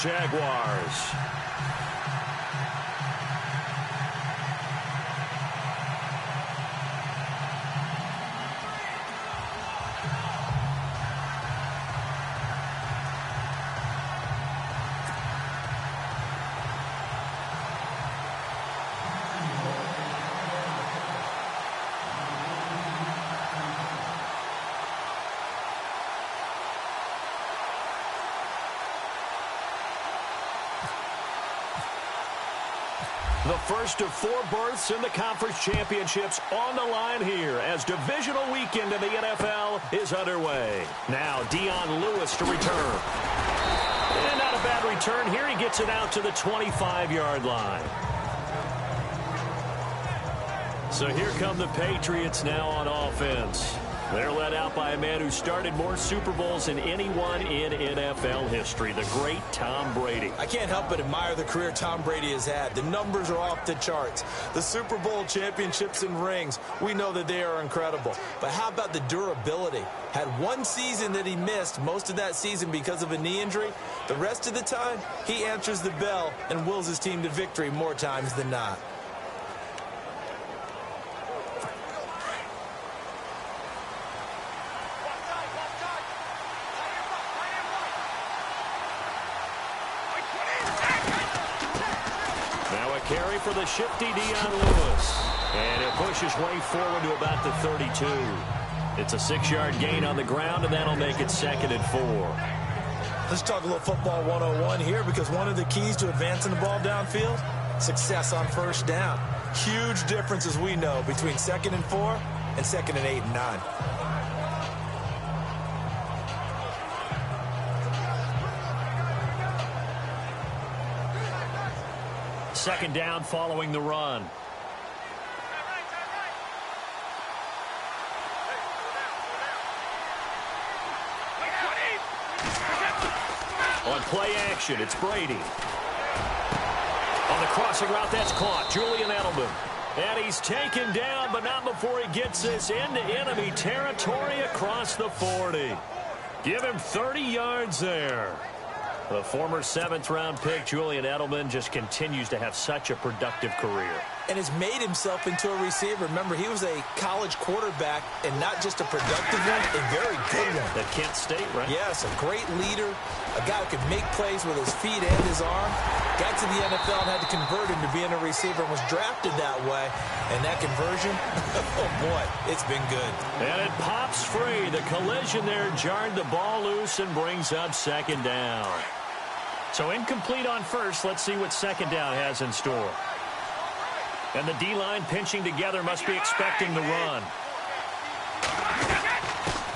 Jaguars. The first of 4 berths in the conference championships on the line here as divisional weekend in the NFL is underway. Now Dion Lewis to return. And not a bad return here. He gets it out to the 25-yard line. So here come the Patriots now on offense. They're led out by a man who started more Super Bowls than anyone in NFL history, the great Tom Brady. I can't help but admire the career Tom Brady has had. The numbers are off the charts. The Super Bowl championships and rings, we know that they are incredible. But how about the durability? Had one season that he missed, most of that season because of a knee injury. The rest of the time, he answers the bell and wills his team to victory more times than not. Carry for the shifty Dion Lewis. And it pushes way forward to about the 32. It's a 6-yard gain on the ground, and that'll make it 2nd and 4. Let's talk a little football 101 here, because one of the keys to advancing the ball downfield, success on first down. Huge difference, as we know, between 2nd and 4 and 2nd and 8 and 9. Second down following the run. On play action, it's Brady. On the crossing route, that's caught. Julian Edelman. And he's taken down, but not before he gets this into enemy territory across the 40. Give him 30 yards there. The former 7th-round pick, Julian Edelman, just continues to have such a productive career. And has made himself into a receiver. Remember, he was a college quarterback, and not just a productive one, a very good one. At Kent State, right? Yes, a great leader, a guy who could make plays with his feet and his arm. Got to the NFL and had to convert him to being a receiver and was drafted that way. And that conversion, oh boy, it's been good. And it pops free. The collision there jarred the ball loose and brings up 2nd down. So incomplete on first. Let's see what 2nd down has in store. And the D-line pinching together must be expecting the run.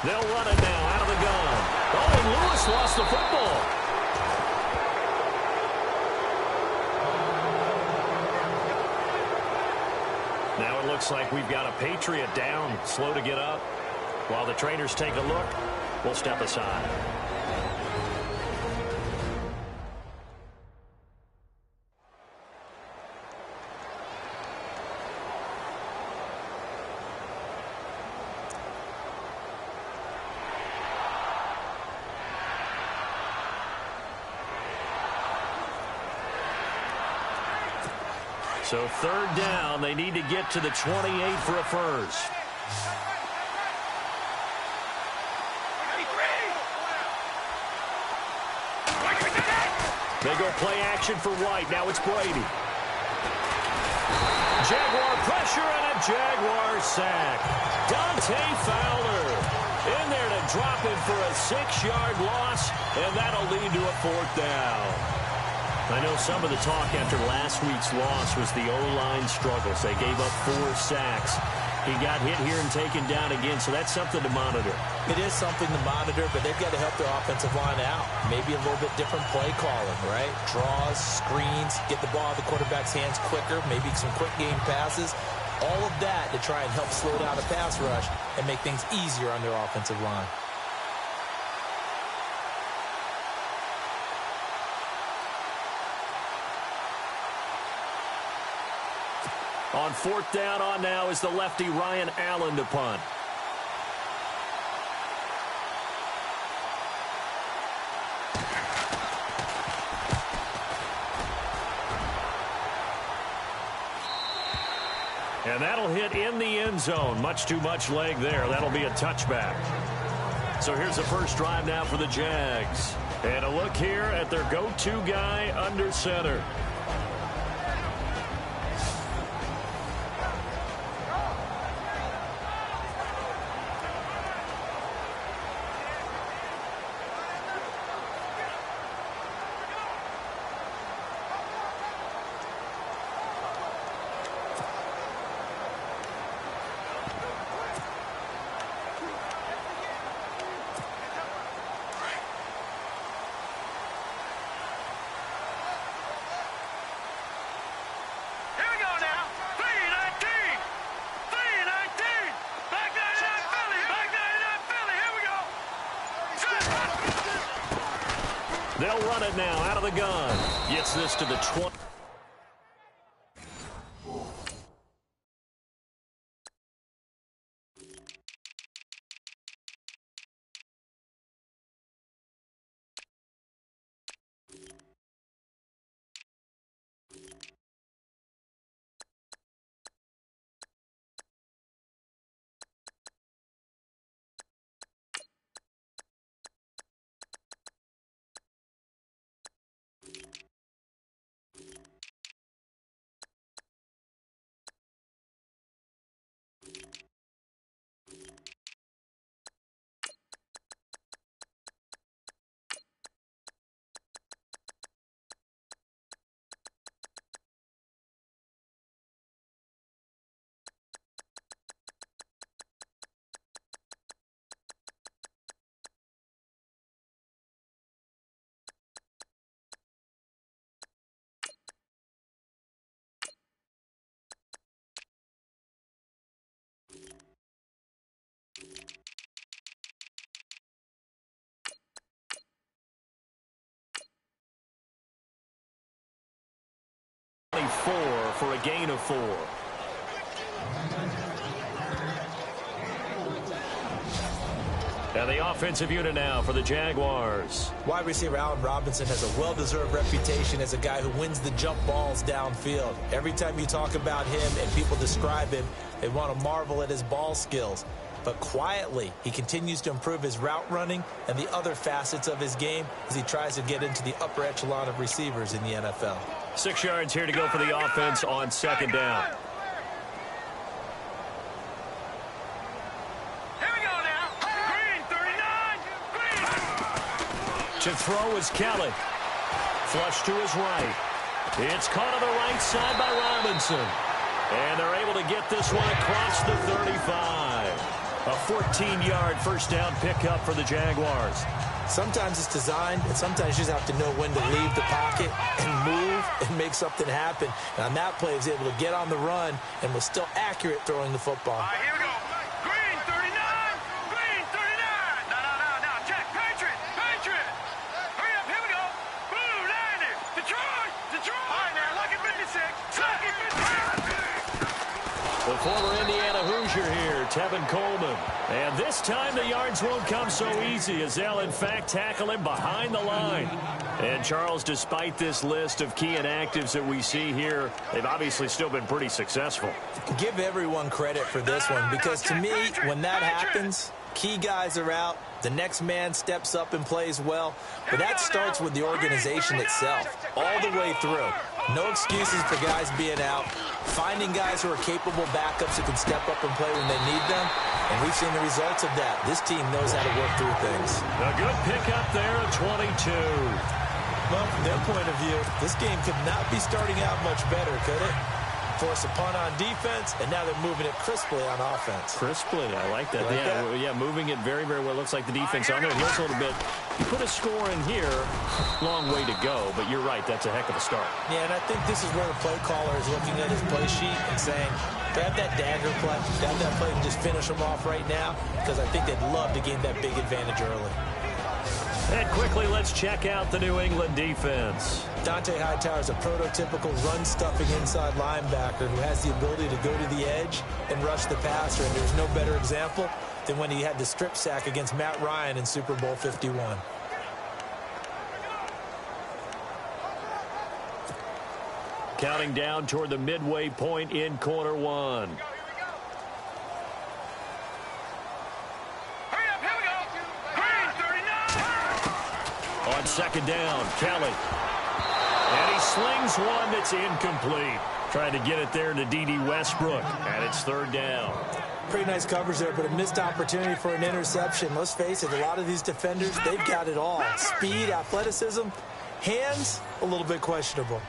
They'll run it now out of the gun. Oh, and Lewis lost the football. Now it looks like we've got a Patriot down, slow to get up. While the trainers take a look, we'll step aside. So 3rd down, they need to get to the 28 for a first. They go play action for White. Now it's Brady. Jaguar pressure and a Jaguar sack. Dante Fowler in there to drop him for a 6-yard loss, and that'll lead to a 4th down. I know some of the talk after last week's loss was the O-line struggles. They gave up 4 sacks. He got hit here and taken down again, so that's something to monitor. It is something to monitor, but they've got to help their offensive line out. Maybe a little bit different play calling, right? Draws, screens, get the ball out of the quarterback's hands quicker, maybe some quick game passes. All of that to try and help slow down the pass rush and make things easier on their offensive line. On 4th down on now is the lefty Ryan Allen to punt. And that'll hit in the end zone. Much too much leg there. That'll be a touchback. So here's the first drive now for the Jags. And a look here at their go-to guy under center. They'll run it now out of the gun. Gets this to the 20. For a gain of 4. And the offensive unit now for the Jaguars. Wide receiver Allen Robinson has a well-deserved reputation as a guy who wins the jump balls downfield. Every time you talk about him and people describe him, they want to marvel at his ball skills. But quietly, he continues to improve his route running and the other facets of his game as he tries to get into the upper echelon of receivers in the NFL. 6 yards here to go for the offense on second down. Here we go now. Green, 39. Green. To throw is Kelly. Flush to his right. It's caught on the right side by Robinson. And they're able to get this one across the 35. A 14-yard first down pickup for the Jaguars. Sometimes it's designed, and sometimes you just have to know when to leave the pocket and move and make something happen. And on that play, he was able to get on the run and was still accurate throwing the football. All right, here we go. Green, 39. Green, 39. No. Check. Patriot. Hurry up. Here we go. Blue, 90. Detroit. All right, now, lucky 56. Lucky 56. The former Indiana Hoosier here, Tevin Coleman. And this time the yards won't come so easy as they'll, in fact, tackle him behind the line. And, Charles, despite this list of key inactives that we see here, they've obviously still been pretty successful. Give everyone credit for this one because, to me, when that happens, key guys are out, the next man steps up and plays well. But that starts with the organization itself, all the way through. No excuses for guys being out. Finding guys who are capable backups who can step up and play when they need them. And we've seen the results of that. This team knows how to work through things. A good pickup there at 22. Well, from their point of view, this game could not be starting out much better, could it? Force a punt on defense, and now they're moving it crisply on offense. Crisply, I like that. Yeah, moving it very, very well. Looks like the defense on there. Heels a little bit. You put a score in here, long way to go, but you're right, that's a heck of a start. Yeah, and I think this is where the play caller is looking at his play sheet and saying, grab that dagger play, grab that play and just finish them off right now, because I think they'd love to gain that big advantage early. And quickly, let's check out the New England defense. Dante Hightower is a prototypical run-stuffing inside linebacker who has the ability to go to the edge and rush the passer, and there's no better example than when he had the strip sack against Matt Ryan in Super Bowl 51. Counting down toward the midway point in quarter one. Hurry up, here we go. Green, 39. On second down, Kelly. And he slings one that's incomplete. Trying to get it there to D.D. Westbrook. And it's third down. Pretty nice coverage there, but a missed opportunity for an interception. Let's face it, a lot of these defenders, they've got it all. Speed, athleticism, hands, a little bit questionable.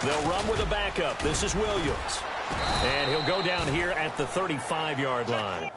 They'll run with a backup. This is Williams. And he'll go down here at the 35-yard line.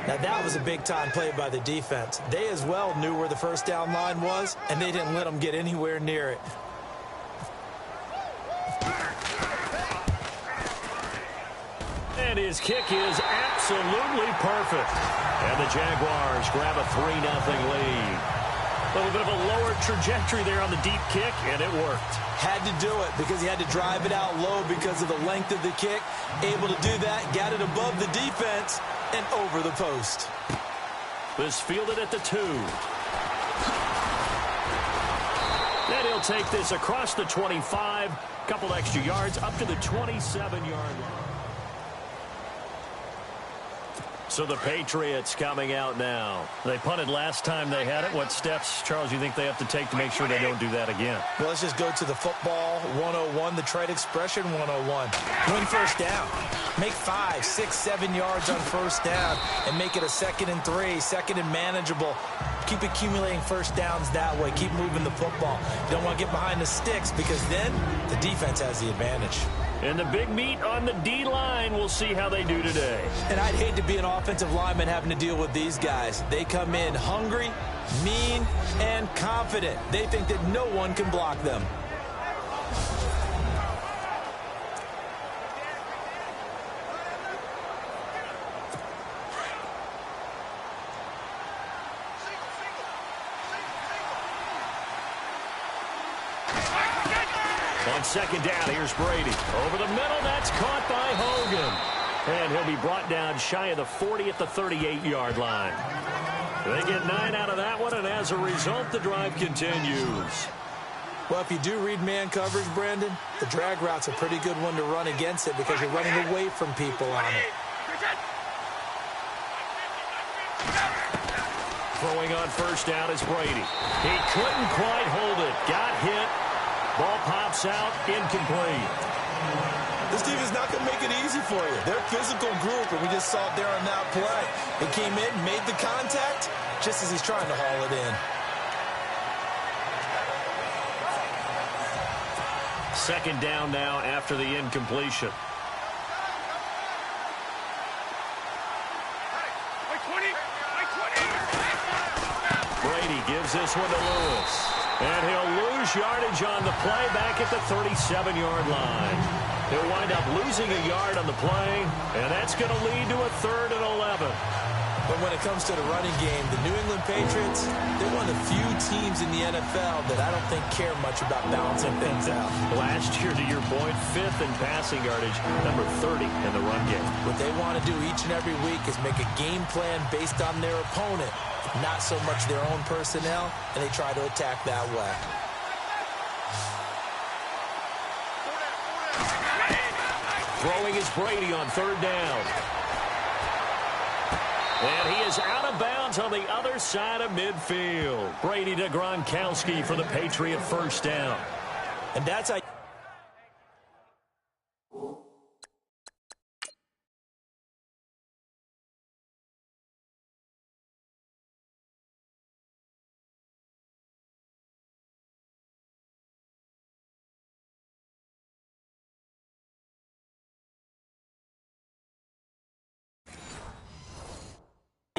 Now that was a big-time play by the defense. They as well knew where the first down line was, and they didn't let them get anywhere near it. And his kick is absolutely perfect. And the Jaguars grab a 3-0 lead. A little bit of a lower trajectory there on the deep kick, and it worked. Had to do it because he had to drive it out low because of the length of the kick. Able to do that, got it above the defense and over the post. This fielded at the 2. Then he'll take this across the 25. Couple extra yards up to the 27-yard line. So the Patriots coming out now. They punted last time they had it. What steps, Charles, you think they have to take to make sure they don't do that again? Well, let's just go to the football 101, the trade expression 101. Win first down. Make 5, 6, 7 yards on first down and make it a 2nd and 3, 2nd and manageable. Keep accumulating first downs that way. Keep moving the football. You don't want to get behind the sticks because then the defense has the advantage. And the big meat on the D-line, we'll see how they do today. And I'd hate to be an offensive lineman having to deal with these guys. They come in hungry, mean, and confident. They think that no one can block them. On second down, here's Brady. Over the middle, that's caught by Hogan. And he'll be brought down shy of the 40 at the 38-yard line. They get 9 out of that one, and as a result, the drive continues. Well, if you do read man coverage, Brandon, the drag route's a pretty good one to run against it because you're running away from people on it. Throwing on first down is Brady. He couldn't quite hold it. Got hit. Ball pops out, incomplete. This team is not going to make it easy for you. They're a physical group, and we just saw it there on that play. He came in, made the contact, just as he's trying to haul it in. Second down now after the incompletion. Brady gives this one to Lewis. And he'll lose yardage on the play back at the 37-yard line. He'll wind up losing a yard on the play, and that's going to lead to a 3rd and 11. But when it comes to the running game, the New England Patriots, they're one of the few teams in the NFL that I don't think care much about balancing things out. Last year, to your point, 5th in passing yardage, number 30 in the run game. What they want to do each and every week is make a game plan based on their opponent, not so much their own personnel, and they try to attack that way. Throwing is Brady on 3rd down. And he is out of bounds on the other side of midfield. Brady to Gronkowski for the Patriot first down. And that's how...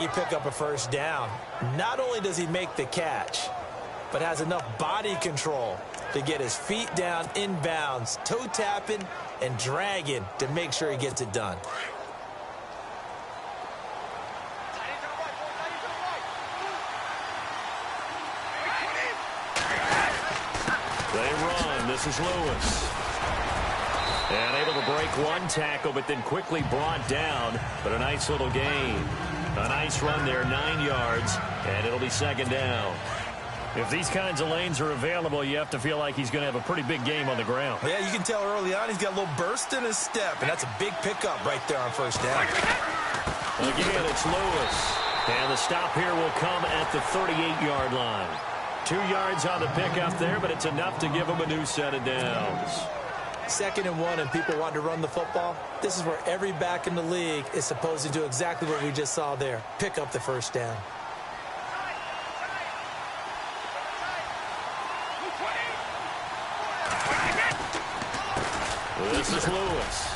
you pick up a first down. Not only does he make the catch, but has enough body control to get his feet down inbounds, toe tapping and dragging to make sure he gets it done. run. This is Lewis. And able to break one tackle, but then quickly brought down. But a nice little gain. A nice run there, 9 yards, and it'll be second down. If these kinds of lanes are available, you have to feel like he's going to have a pretty big game on the ground. Yeah, you can tell early on he's got a little burst in his step, and that's a big pickup right there on first down. Again, it's Lewis. And the stop here will come at the 38-yard line. 2 yards on the pickup there, but it's enough to give him a new set of downs. 2nd and 1, and people want to run the football. This is where every back in the league is supposed to do exactly what we just saw there. Pick up the first down. This is Lewis.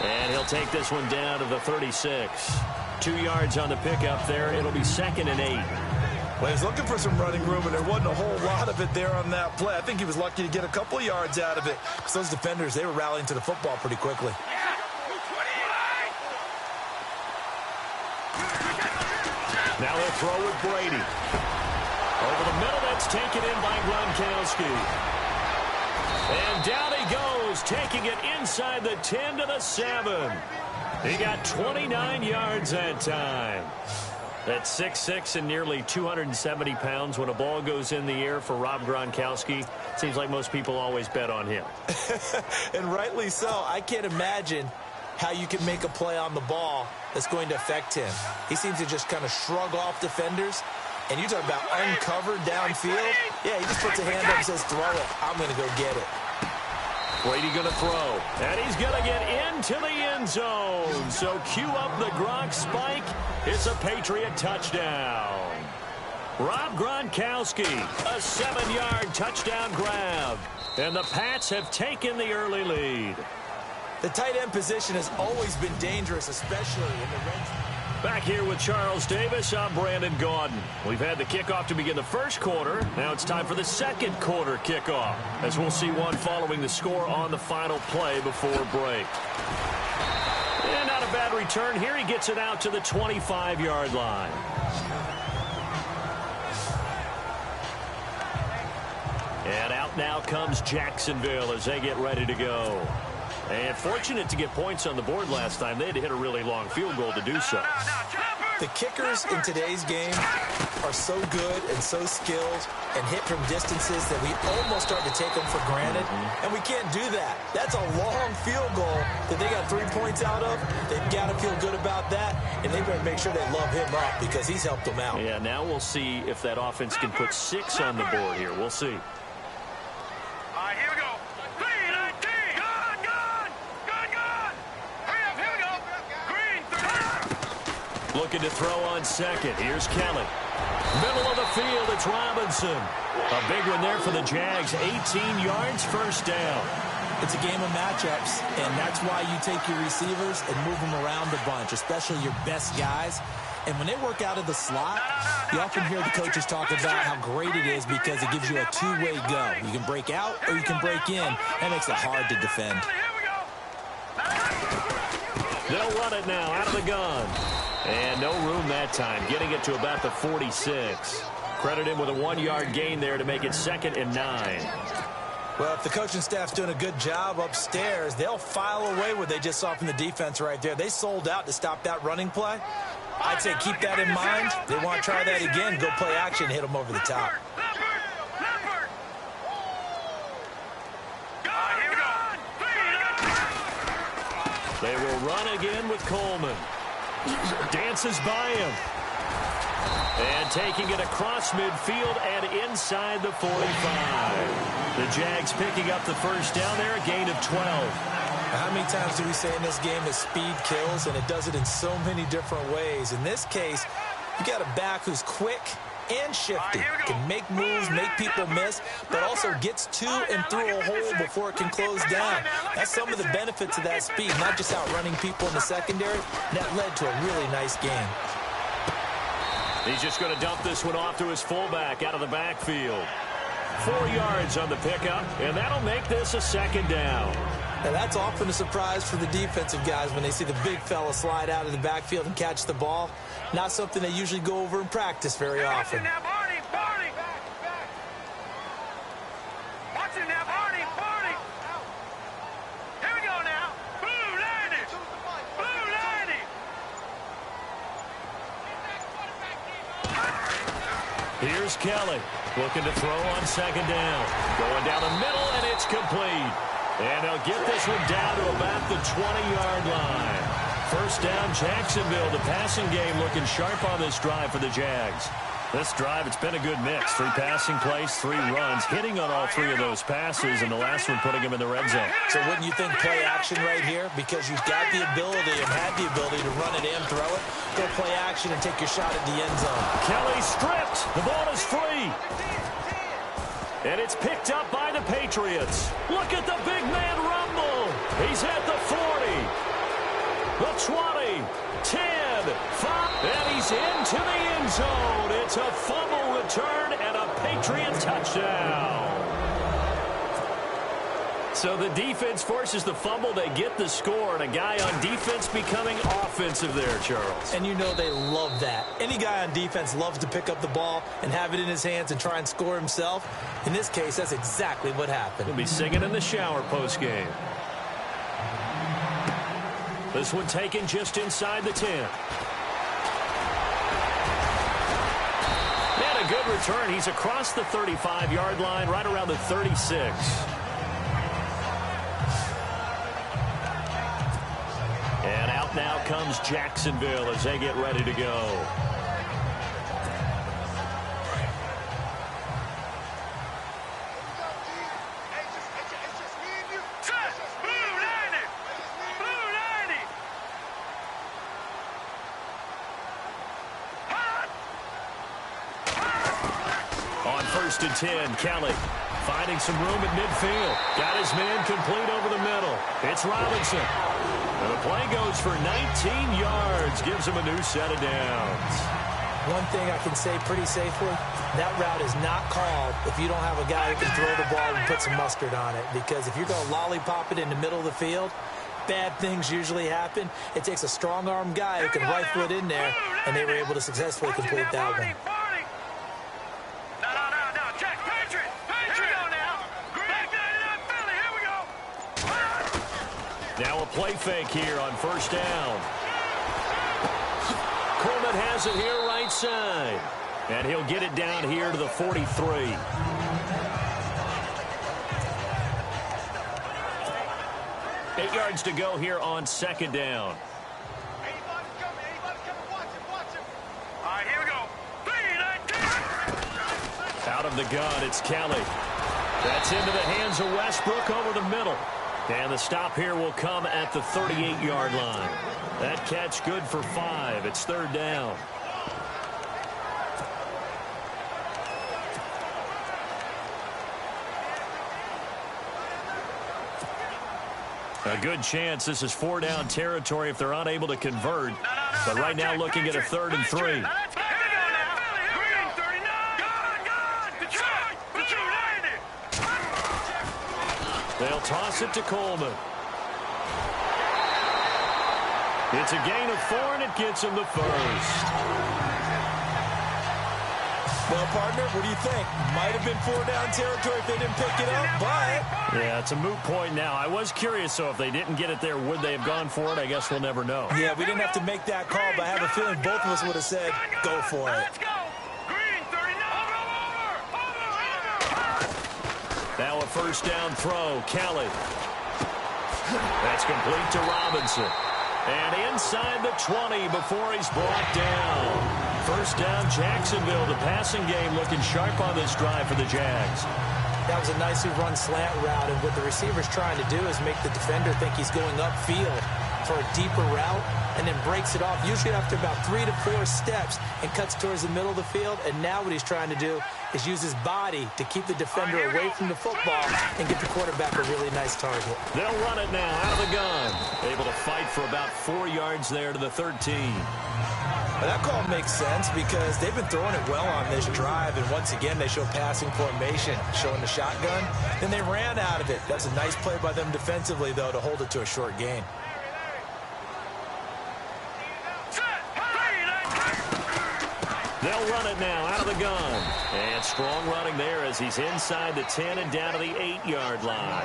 And he'll take this one down to the 36. 2 yards on the pickup there. It'll be 2nd and 8. Well, he was looking for some running room, and there wasn't a whole lot of it there on that play. I think he was lucky to get a couple yards out of it, because those defenders, they were rallying to the football pretty quickly. Now they'll throw with Brady. Over the middle, that's taken in by Gronkowski. And down he goes, taking it inside the 10 to the 7. He got 29 yards that time. That's 6'6" and nearly 270 pounds. When a ball goes in the air for Rob Gronkowski, seems like most people always bet on him. And rightly so. I can't imagine how you can make a play on the ball that's going to affect him. He seems to just kind of shrug off defenders. And you talk about uncovered downfield. Yeah, he just puts a hand up and says, throw it. I'm going to go get it. Brady going to throw. And he's going to get into the end zone. So cue up the Gronk spike. It's a Patriot touchdown. Rob Gronkowski, a 7-yard touchdown grab. And the Pats have taken the early lead. The tight end position has always been dangerous, especially in the red zone. Back here with Charles Davis, I'm Brandon Gaudin. We've had the kickoff to begin the first quarter. Now it's time for the second quarter kickoff, as we'll see one following the score on the final play before break. And not a bad return here. He gets it out to the 25-yard line. And out now comes Jacksonville as they get ready to go. And fortunate to get points on the board last time. They had to hit a really long field goal to do so. The kickers in today's game are so good and so skilled and hit from distances that we almost start to take them for granted. And we can't do that. That's a long field goal that they got 3 points out of. They've got to feel good about that. And they better make sure they love him up because he's helped them out. Yeah, now we'll see if that offense can put 6 on the board here. We'll see. All right, here we go. 3-19. Gone. Hurry up, here we go. Green, 30. Looking to throw on second. Here's Kelly. Middle of the field, it's Robinson. A big one there for the Jags. 18 yards, first down. It's a game of matchups, and that's why you take your receivers and move them around a bunch, especially your best guys. And when they work out of the slot, you often hear the coaches talk about how great it is because it gives you a two-way go. You can break out or you can break in. That makes it hard to defend. They'll run it now out of the gun. And no room that time, getting it to about the 46. Credit him with a 1-yard gain there to make it 2nd and 9. Well, if the coaching staff's doing a good job upstairs, they'll file away what they just saw from the defense right there. They sold out to stop that running play. I'd say keep that in mind. They want to try that again, go play action, hit them over the top. They will run again with Coleman. Dances by him. And taking it across midfield and inside the 45. The Jags picking up the first down there, a gain of 12. How many times do we say in this game that speed kills, and it does it in so many different ways? In this case, you got a back who's quick and shifty, can make moves, make people miss, but also gets to and through a hole before it can close down. That's some of the benefits of that speed, not just outrunning people in the secondary. That led to a really nice game. He's just going to dump this one off to his fullback out of the backfield. 4 yards on the pickup, and that'll make this a 2nd down. Now that's often a surprise for the defensive guys when they see the big fella slide out of the backfield and catch the ball. Not something they usually go over in practice very often. Here's Kelly looking to throw on second down. Going down the middle, and it's complete. And they'll get this one down to about the 20-yard line. First down, Jacksonville. The passing game looking sharp on this drive for the Jags. This drive, it's been a good mix. 3 passing plays, 3 runs, hitting on all 3 of those passes, and the last one putting him in the red zone. So wouldn't you think play action right here? Because you've got the ability and had the ability to run it and throw it. Go play action and take your shot at the end zone. Kelly stripped. The ball is free. And it's picked up by the Patriots. Look at the big man rumble. He's at the 40. The 20, 10, 5, and he's into the end zone. It's a fumble return and a Patriot touchdown. So the defense forces the fumble. They get the score, and a guy on defense becoming offensive there, Charles. And you know they love that. Any guy on defense loves to pick up the ball and have it in his hands and try and score himself. In this case, that's exactly what happened. He'll be singing in the shower postgame. This one taken just inside the 10. And a good return. He's across the 35-yard line, right around the 36. And out now comes Jacksonville as they get ready to go. First and 10, Kelly finding some room at midfield. Got his man complete over the middle. It's Robinson. And the play goes for 19 yards. Gives him a new set of downs. One thing I can say pretty safely, that route is not called if you don't have a guy who can throw the ball and put some mustard on it. Because if you're going to lollipop it in the middle of the field, bad things usually happen. It takes a strong-arm guy who can rifle it in there, and they were able to successfully complete that one. Now a play fake here on first down. Coleman has it here right side. And he'll get it down here to the 43. Eight yards to go here on second down. All right, here we go. Out of the gun, it's Kelly. That's into the hands of Westbrook over the middle. And the stop here will come at the 38-yard line. That catch good for 5. It's third down. A good chance this is 4-down territory if they're unable to convert. But right now looking at a 3rd and 3. They'll toss it to Coleman. It's a gain of 4, and it gets him the first. Well, partner, what do you think? Might have been 4-down territory if they didn't pick it up, but... Yeah, it's a moot point now. I was curious, so if they didn't get it there, would they have gone for it? I guess we'll never know. Yeah, we didn't have to make that call, but I have a feeling both of us would have said, go for it. Now a first down throw. Kelly. That's complete to Robinson. And inside the 20 before he's brought down. First down, Jacksonville. The passing game looking sharp on this drive for the Jags. That was a nicely run slant route, and what the receiver's trying to do is make the defender think he's going upfield for a deeper route, and then breaks it off, usually after about 3 to 4 steps, and cuts towards the middle of the field. And now what he's trying to do is use his body to keep the defender away from the football and get the quarterback a really nice target. They'll run it now out of the gun. Able to fight for about 4 yards there to the 13. Well, that call makes sense because they've been throwing it well on this drive, and once again they show passing formation, showing the shotgun. Then they ran out of it. That's a nice play by them defensively, though, to hold it to a short gain. They'll run it now out of the gun. And strong running there as he's inside the 10 and down to the 8-yard line.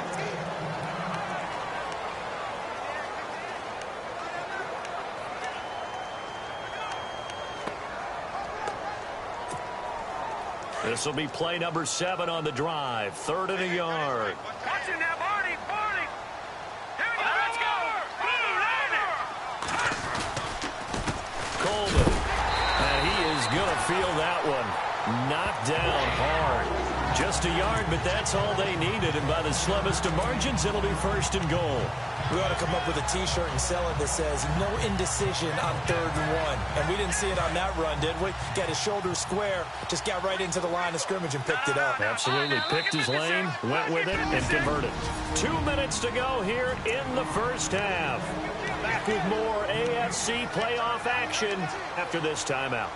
This will be play number 7 on the drive. 3rd and a yard. Watch it now, Barney. Barney. Here we go. Let's go. Blue Lightning. Coleman. And he is going to feel that one. Knocked down hard. Just a yard, but that's all they needed. And by the slimmest of margins, it'll be 1st and goal. We ought to come up with a T-shirt and sell it that says, no indecision on 3rd and 1. And we didn't see it on that run, did we? Got his shoulders square, just got right into the line of scrimmage and picked it up. Absolutely. Picked his lane, went with it, and converted. 2 minutes to go here in the first half. Back with more AFC playoff action after this timeout.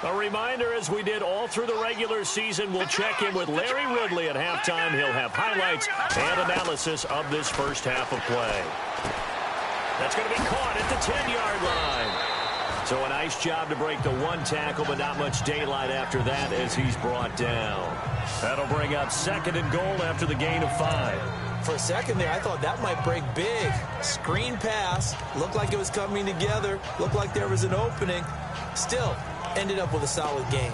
A reminder, as we did all through the regular season, we'll check in with Larry Ridley at halftime. He'll have highlights and analysis of this first half of play. That's going to be caught at the 10-yard line. So a nice job to break the 1 tackle, but not much daylight after that as he's brought down. That'll bring up 2nd and goal after the gain of 5. For a second there, I thought that might break big. Screen pass. Looked like it was coming together. Looked like there was an opening. Still, ended up with a solid game.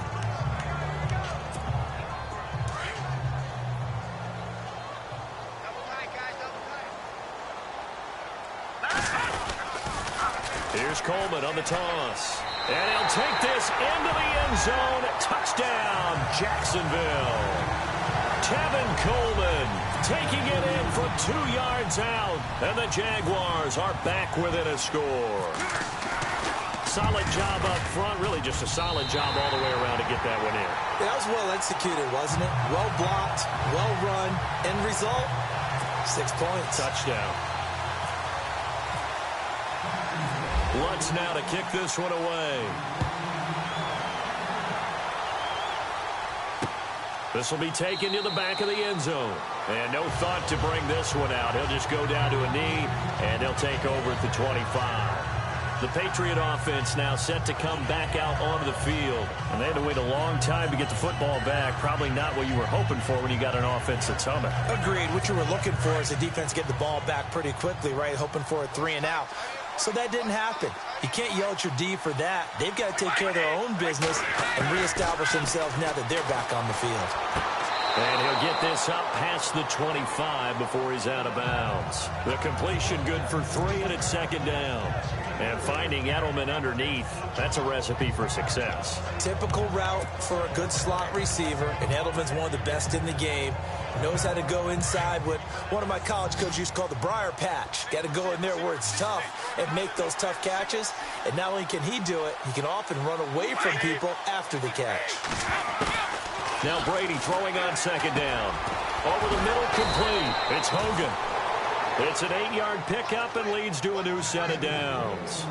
Here's Coleman on the toss. And he'll take this into the end zone. Touchdown, Jacksonville. Tevin Coleman taking it in from 2 yards out. And the Jaguars are back within a score. Solid job up front. Really just a solid job all the way around to get that one in. That was well executed, wasn't it? Well blocked, well run. End result, 6 points. Touchdown. Lutz now to kick this one away. This will be taken to the back of the end zone. And no thought to bring this one out. He'll just go down to a knee, and he'll take over at the 25. The Patriot offense now set to come back out onto the field. And they had to wait a long time to get the football back. Probably not what you were hoping for when you got an offense that's humming. Agreed. What you were looking for is the defense get the ball back pretty quickly, right? Hoping for a 3 and out. So that didn't happen. You can't yell at your D for that. They've got to take care of their own business and reestablish themselves now that they're back on the field. And he'll get this up past the 25 before he's out of bounds. The completion good for 3, and it's 2nd down. And finding Edelman underneath, that's a recipe for success. Typical route for a good slot receiver, and Edelman's one of the best in the game. Knows how to go inside what one of my college coaches used to call the briar patch. Got to go in there where it's tough and make those tough catches. And not only can he do it, he can often run away from people after the catch. Now Brady throwing on 2nd down. Over the middle, complete. It's Hogan. It's an 8-yard pickup and leads to a new set of downs.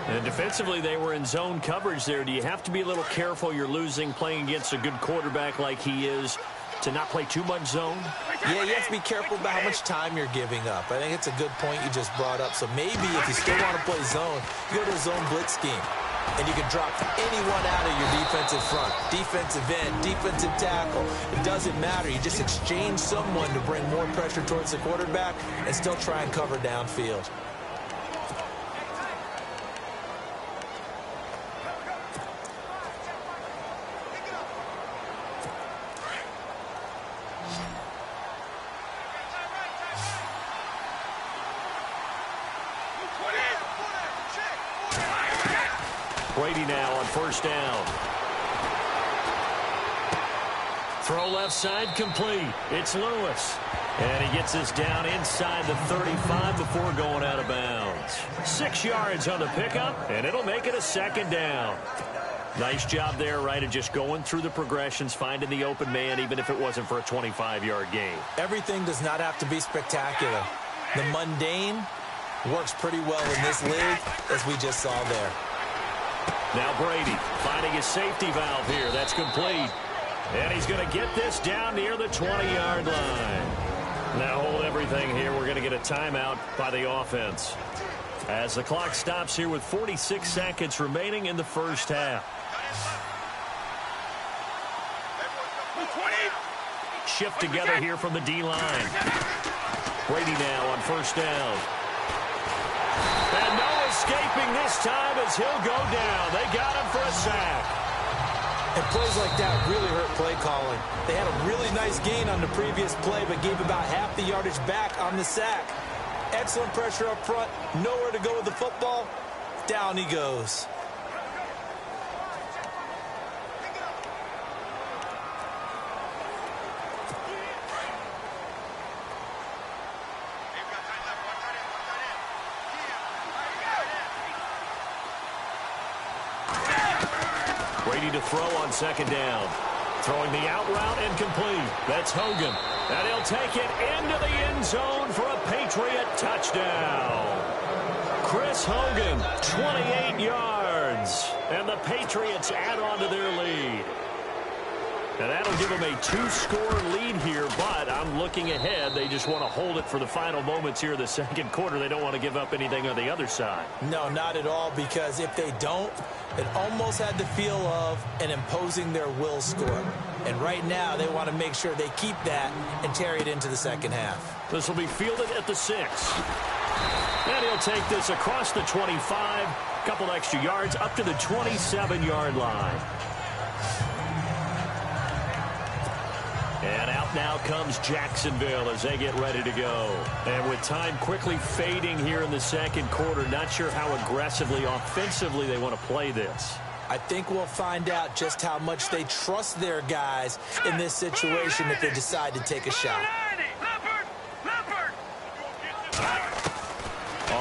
And defensively, they were in zone coverage there. Do you have to be a little careful? You're losing playing against a good quarterback like he is to not play too much zone? Yeah, you have to be careful about how much time you're giving up. I think it's a good point you just brought up. So maybe if you still want to play zone, you go to a zone blitz scheme. And you can drop anyone out of your defensive front, defensive end, defensive tackle. It doesn't matter. You just exchange someone to bring more pressure towards the quarterback and still try and cover downfield. Brady now on 1st down. Throw left side complete. It's Lewis. And he gets this down inside the 35 before going out of bounds. 6 yards on the pickup, and it'll make it a 2nd down. Nice job there, right, of just going through the progressions, finding the open man, even if it wasn't for a 25-yard gain. Everything does not have to be spectacular. The mundane works pretty well in this league, as we just saw there. Now Brady finding his safety valve here. That's complete. And he's going to get this down near the 20-yard line. Now hold everything here. We're going to get a timeout by the offense. As the clock stops here with 46 seconds remaining in the first half. Shift together here from the D-line. Brady now on 1st down. And no escaping this time as he'll go down. They got him for a sack. And plays like that really hurt play calling. They had a really nice gain on the previous play, but gave about half the yardage back on the sack. Excellent pressure up front. Nowhere to go with the football. Down he goes. Brady to throw on second down. Throwing the out route incomplete. That's Hogan. And he'll take it into the end zone for a Patriot touchdown. Chris Hogan, 28 yards. And the Patriots add on to their lead. And that'll give them a 2-score lead here, but I'm looking ahead. They just want to hold it for the final moments here in the second quarter. They don't want to give up anything on the other side. No, not at all, because if they don't, it almost had the feel of an imposing their will score. And right now, they want to make sure they keep that and carry it into the second half. This will be fielded at the 6. And he'll take this across the 25, a couple extra yards up to the 27-yard line. And out now comes Jacksonville as they get ready to go. And with time quickly fading here in the second quarter, not sure how aggressively, offensively they want to play this. I think we'll find out just how much they trust their guys in this situation if they decide to take a shot.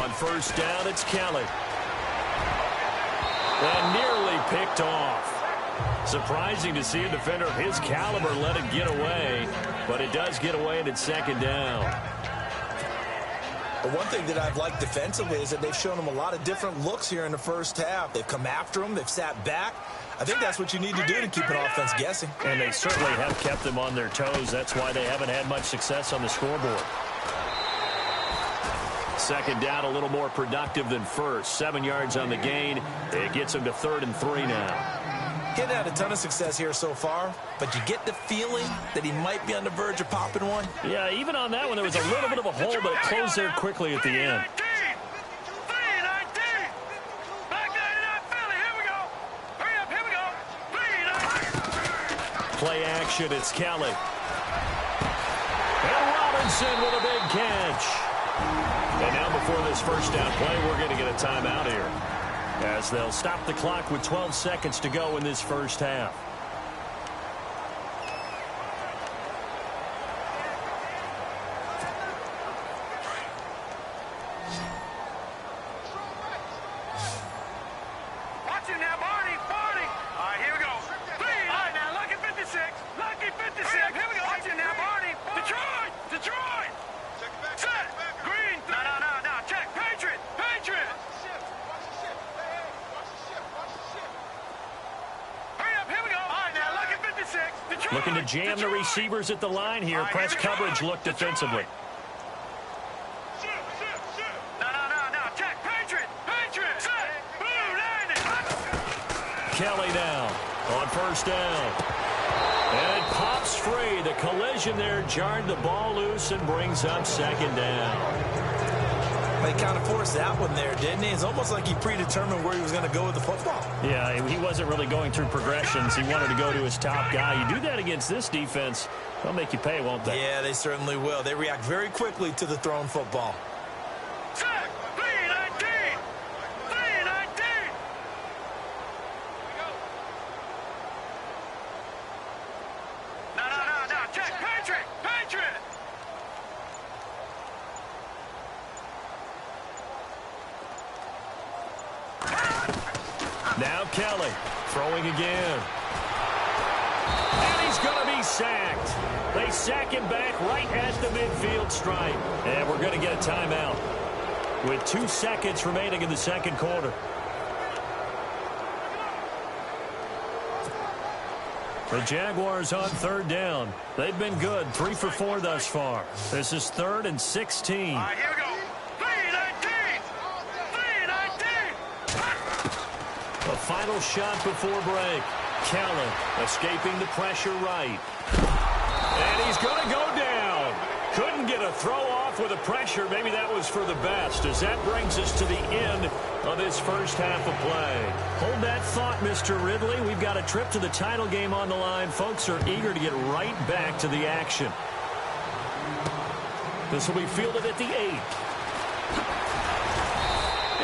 On first down, it's Kelly. And nearly picked off. Surprising to see a defender of his caliber let it get away, but it does get away and it's second down. But one thing that I've liked defensively is that they've shown them a lot of different looks here in the first half. They've come after them. They've sat back. I think that's what you need to do to keep an offense guessing. And they certainly have kept them on their toes. That's why they haven't had much success on the scoreboard. Second down, a little more productive than first. 7 yards on the gain. It gets them to 3rd and 3 now. Getting had a ton of success here so far, but you get the feeling that he might be on the verge of popping one. Yeah, even on that one, there was a little bit of a hole, but it closed there quickly at the end. Play action, it's Kelly. And Robinson with a big catch. And now before this first down play, we're going to get a timeout here, as they'll stop the clock with 12 seconds to go in this first half. Watch it now, Barney. All right, here we go. All right, now, lucky 56. Lucky 56. Here we go. Watch it now, Barney. Detroit. Set. Green. No. Check. Patriot. Looking to jam the receivers at the line here. Press coverage look defensively. No. Check. Patriot. Set. Blue, landing. Kelly now on first down. And it pops free. The collision there jarred the ball loose and brings up second down. He kind of forced that one there, didn't he? It's almost like he predetermined where he was going to go with the football. Yeah, he wasn't really going through progressions. He wanted to go to his top guy. You do that against this defense, they'll make you pay, won't they? Yeah, they certainly will. They react very quickly to the thrown football. Set. 319. No. Check. Patriot. Now Kelly throwing again. And he's going to be sacked. They sack him back right at the midfield stripe. And we're going to get a timeout with 2 seconds remaining in the second quarter. The Jaguars on third down. They've been good, 3 for 4 thus far. This is 3rd and 16. All right, here we go. 319. The final shot before break. Kelly escaping the pressure right. And he's going to go down. Couldn't get a throw off off with the pressure. Maybe that was for the best, as that brings us to the end of this first half of play. Hold that thought, Mr. Ridley. We've got a trip to the title game on the line. Folks are eager to get right back to the action. This will be fielded at the 8.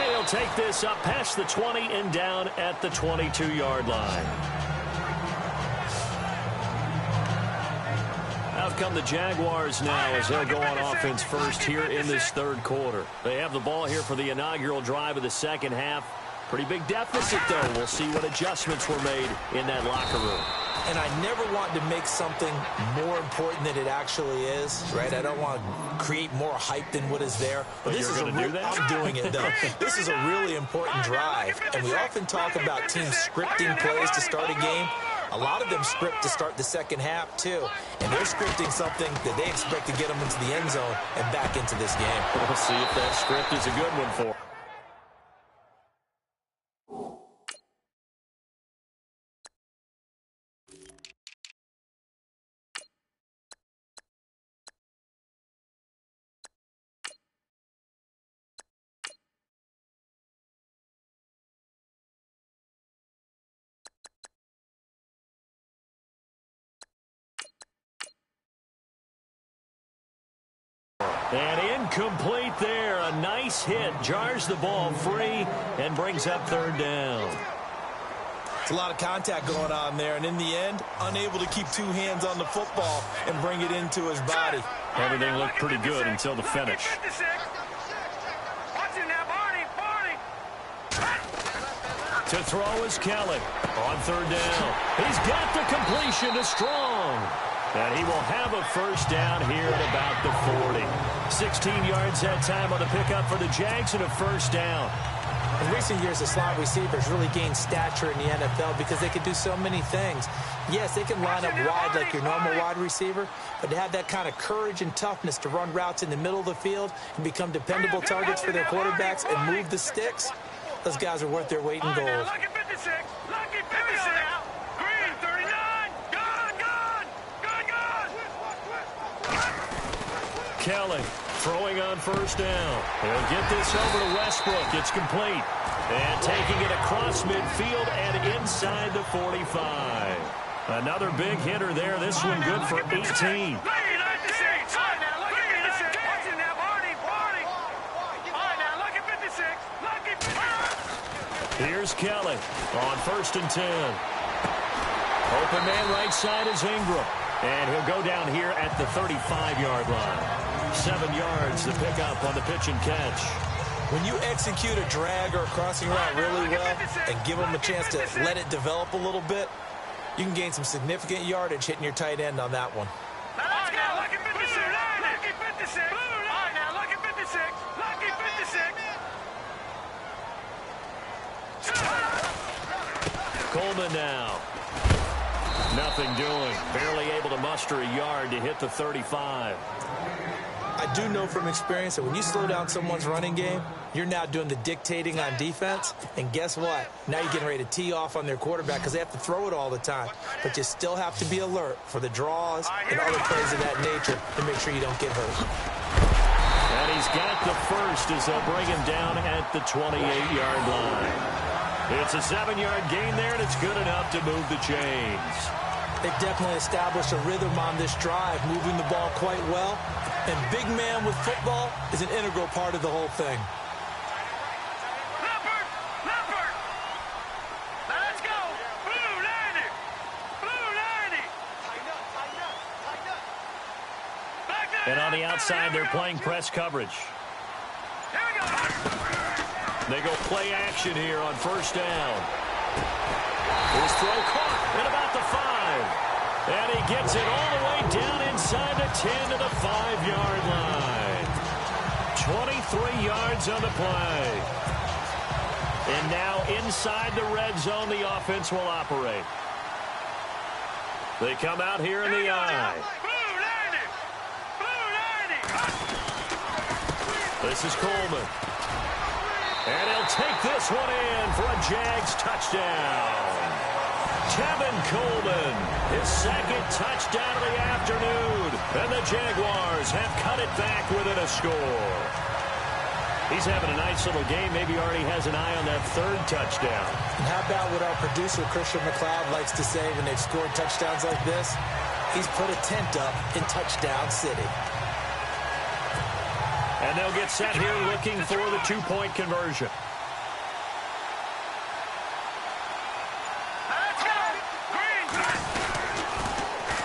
And he'll take this up past the 20 and down at the 22-yard line. Out come the Jaguars now as they'll go on offense first here in this third quarter. They have the ball here for the inaugural drive of the second half. Pretty big deficit, though. We'll see what adjustments were made in that locker room. And I never want to make something more important than it actually is, right? I don't want to create more hype than what is there. But this is I'm doing it, though. This is a really important drive. And we often talk about teams scripting plays to start a game. A lot of them script to start the second half, too. And they're scripting something that they expect to get them into the end zone and back into this game. We'll see if that script is a good one for them. And incomplete there. A nice hit. Jars the ball free and brings up third down. It's a lot of contact going on there. And in the end, unable to keep two hands on the football and bring it into his body. Everything looked pretty good until the finish. To throw is Kelly on third down. He's got the completion to Strong. And he will have a first down here at about the 40. 16 yards that time on the pickup for the Jags and a first down. In recent years, the slot receivers really gained stature in the NFL because they can do so many things. Yes, they can line up wide like your normal wide receiver, but to have that kind of courage and toughness to run routes in the middle of the field and become dependable targets for their quarterbacks and move the sticks, those guys are worth their weight in gold. Kelly throwing on first down. He'll get this over to Westbrook. It's complete. And taking it across midfield and inside the 45. Another big hitter there. This one good for 18. Here's Kelly on 1st and 10. Open man right side is Ingram. And he'll go down here at the 35-yard line. 7 yards to pick up on the pitch and catch. When you execute a drag or a crossing route really well and give them a chance to let it develop a little bit, you can gain some significant yardage hitting your tight end on that one. Coleman now. Nothing doing. Barely able to muster a yard to hit the 35. I do know from experience that when you slow down someone's running game, you're now doing the dictating on defense. And guess what? Now you're getting ready to tee off on their quarterback because they have to throw it all the time. But you still have to be alert for the draws and other plays of that nature to make sure you don't get hurt. And he's got the first as they'll bring him down at the 28-yard line. It's a 7-yard gain there, and it's good enough to move the chains. They've definitely established a rhythm on this drive, moving the ball quite well. And big man with football is an integral part of the whole thing. Leopard! Now let's go! Blue 90! Blue 90! And on the outside, they're playing press coverage. Here we go! They go play action here on first down. His throw caught at about the 5. And he gets it all the way down inside the 10 to the 5-yard line. 23 yards on the play. And now inside the red zone, the offense will operate. They come out here in the eye. This is Coleman. And he'll take this one in for a Jags touchdown. Tevin Coleman, his second touchdown of the afternoon. And the Jaguars have cut it back within a score. He's having a nice little game. Maybe already has an eye on that third touchdown. And how about what our producer, Christian McLeod, likes to say when they've scored touchdowns like this? He's put a tent up in Touchdown City. And they'll get set here looking for the two-point conversion.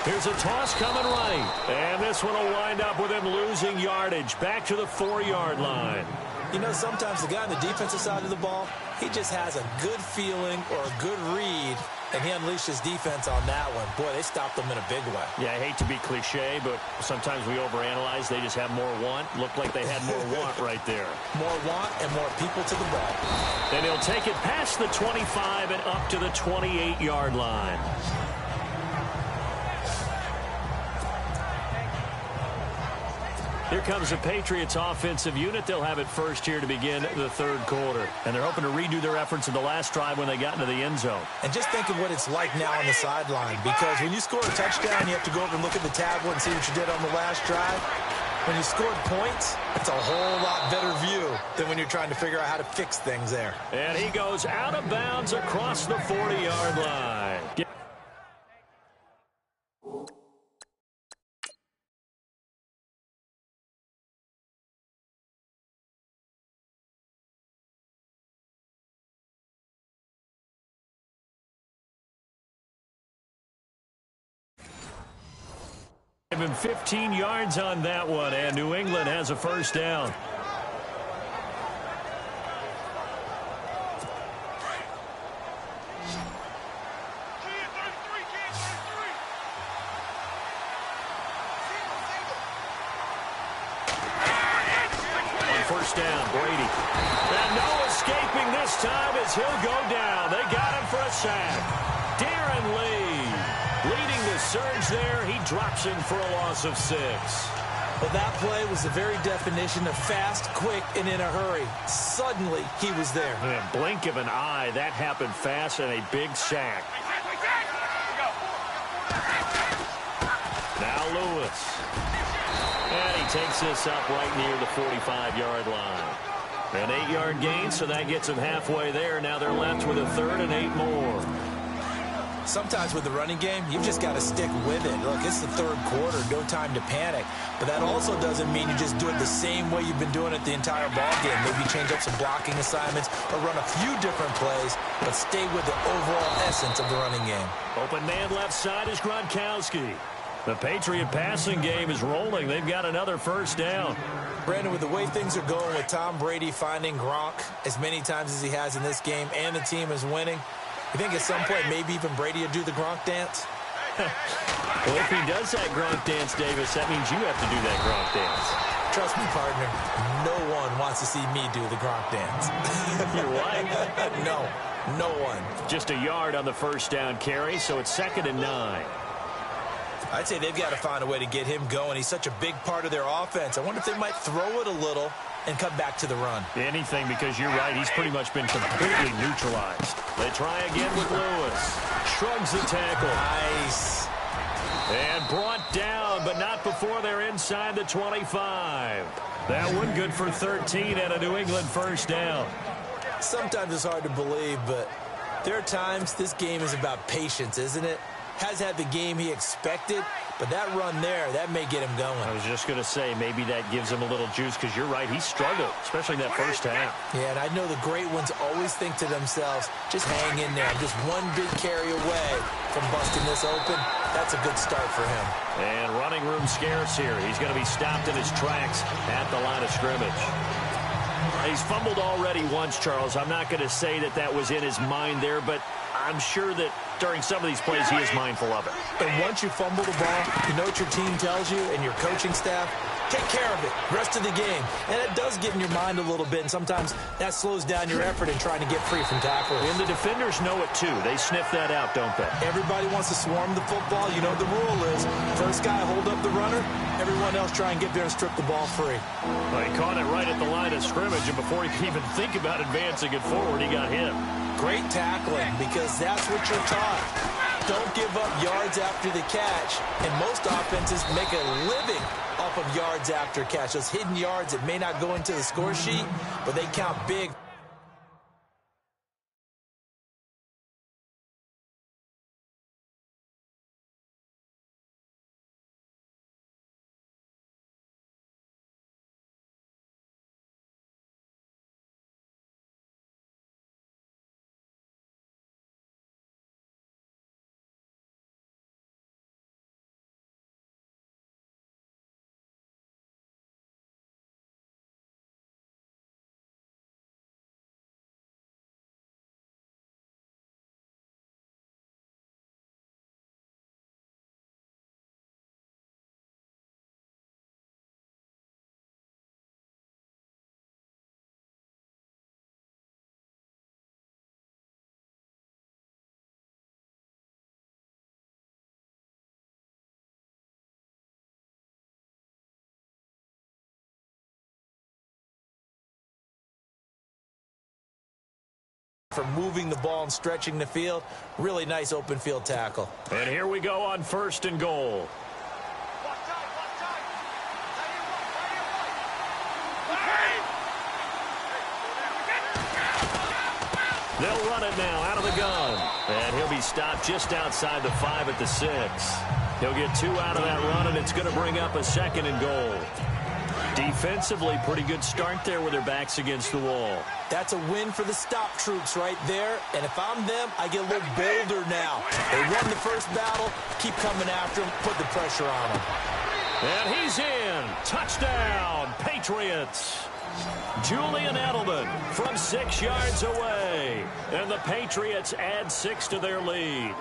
Here's a toss coming right. And this one will wind up with him losing yardage back to the 4-yard line. You know, sometimes the guy on the defensive side of the ball, he just has a good feeling or a good read, and he unleashed his defense on that one. Boy, they stopped them in a big way. Yeah, I hate to be cliche, but sometimes we overanalyze. They just have more want. Looked like they had more want right there. More want and more people to the ball. And he'll take it past the 25 and up to the 28-yard line. Here comes the Patriots offensive unit. They'll have it first here to begin the third quarter. And they're hoping to redo their efforts in the last drive when they got into the end zone. And just think of what it's like now on the sideline, because when you score a touchdown, you have to go over and look at the tablet and see what you did on the last drive. When you scored points, it's a whole lot better view than when you're trying to figure out how to fix things there. And he goes out of bounds across the 40-yard line. Given 15 yards on that one, and New England has a first down. On first down, Brady. And no escaping this time as he'll go down. They got him for a sack. Darren Lee leading the surge there. He drops him for a loss of 6. Well, that play was the very definition of fast, quick, and in a hurry. Suddenly, he was there. In a blink of an eye, that happened fast and a big sack. Now Lewis. And he takes this up right near the 45-yard line. An 8-yard gain, so that gets him halfway there. Now they're left with a third and 8 more. Sometimes with the running game, you've just got to stick with it. Look, it's the third quarter, no time to panic. But that also doesn't mean you just do it the same way you've been doing it the entire ball game. Maybe change up some blocking assignments or run a few different plays, but stay with the overall essence of the running game. Open man left side is Gronkowski. The Patriot passing game is rolling. They've got another first down. Brandon, with the way things are going with Tom Brady finding Gronk as many times as he has in this game and the team is winning, you think at some point maybe even Brady will do the Gronk dance? Well, if he does that Gronk dance, Davis, that means you have to do that Gronk dance. Trust me, partner, no one wants to see me do the Gronk dance. You're right. No one. Just a yard on the first down carry, so it's 2nd and 9. I'd say they've got to find a way to get him going. He's such a big part of their offense. I wonder if they might throw it a little and come back to the run. Anything, because you're right. He's pretty much been completely neutralized. They try again with Lewis. Shrugs the tackle. Nice. And brought down, but not before they're inside the 25. That one good for 13 and a New England first down. Sometimes it's hard to believe, but there are times this game is about patience, isn't it? Has had the game he expected, but that run there, that may get him going. I was just going to say, maybe that gives him a little juice, because you're right, he struggled, especially in that first half. Yeah, and I know the great ones always think to themselves, just hang in there. I'm just one big carry away from busting this open. That's a good start for him. And running room scarce here. He's going to be stopped in his tracks at the line of scrimmage. He's fumbled already once, Charles. I'm not going to say that that was in his mind there, but I'm sure that during some of these plays he is mindful of it. And once you fumble the ball, you know what your team tells you and your coaching staff? Take care of it. Rest of the game. And it does get in your mind a little bit, and sometimes that slows down your effort in trying to get free from tacklers. And the defenders know it too. They sniff that out, don't they? Everybody wants to swarm the football. You know what the rule is. First guy hold up the runner, everyone else try and get there and strip the ball free. Well, he caught it right at the line of scrimmage, and before he could even think about advancing it forward, he got hit. Great tackling, because that's what you're taught. don't give up yards after the catch, and most offenses make a living off of yards after catch. Those hidden yards that may not go into the score sheet, but they count big. For moving the ball and stretching the field. Really nice open field tackle. And here we go on 1st and goal. They'll run it now out of the gun. And he'll be stopped just outside the 5 at the 6. He'll get 2 out of that run, and it's going to bring up a 2nd and goal. Defensively, pretty good start there with their backs against the wall. That's a win for the stop troops right there. And if I'm them, I get a little bolder now. They won the first battle. Keep coming after them. Put the pressure on them. And he's in. Touchdown, Patriots. Julian Edelman from 6 yards away. And the Patriots add 6 to their lead.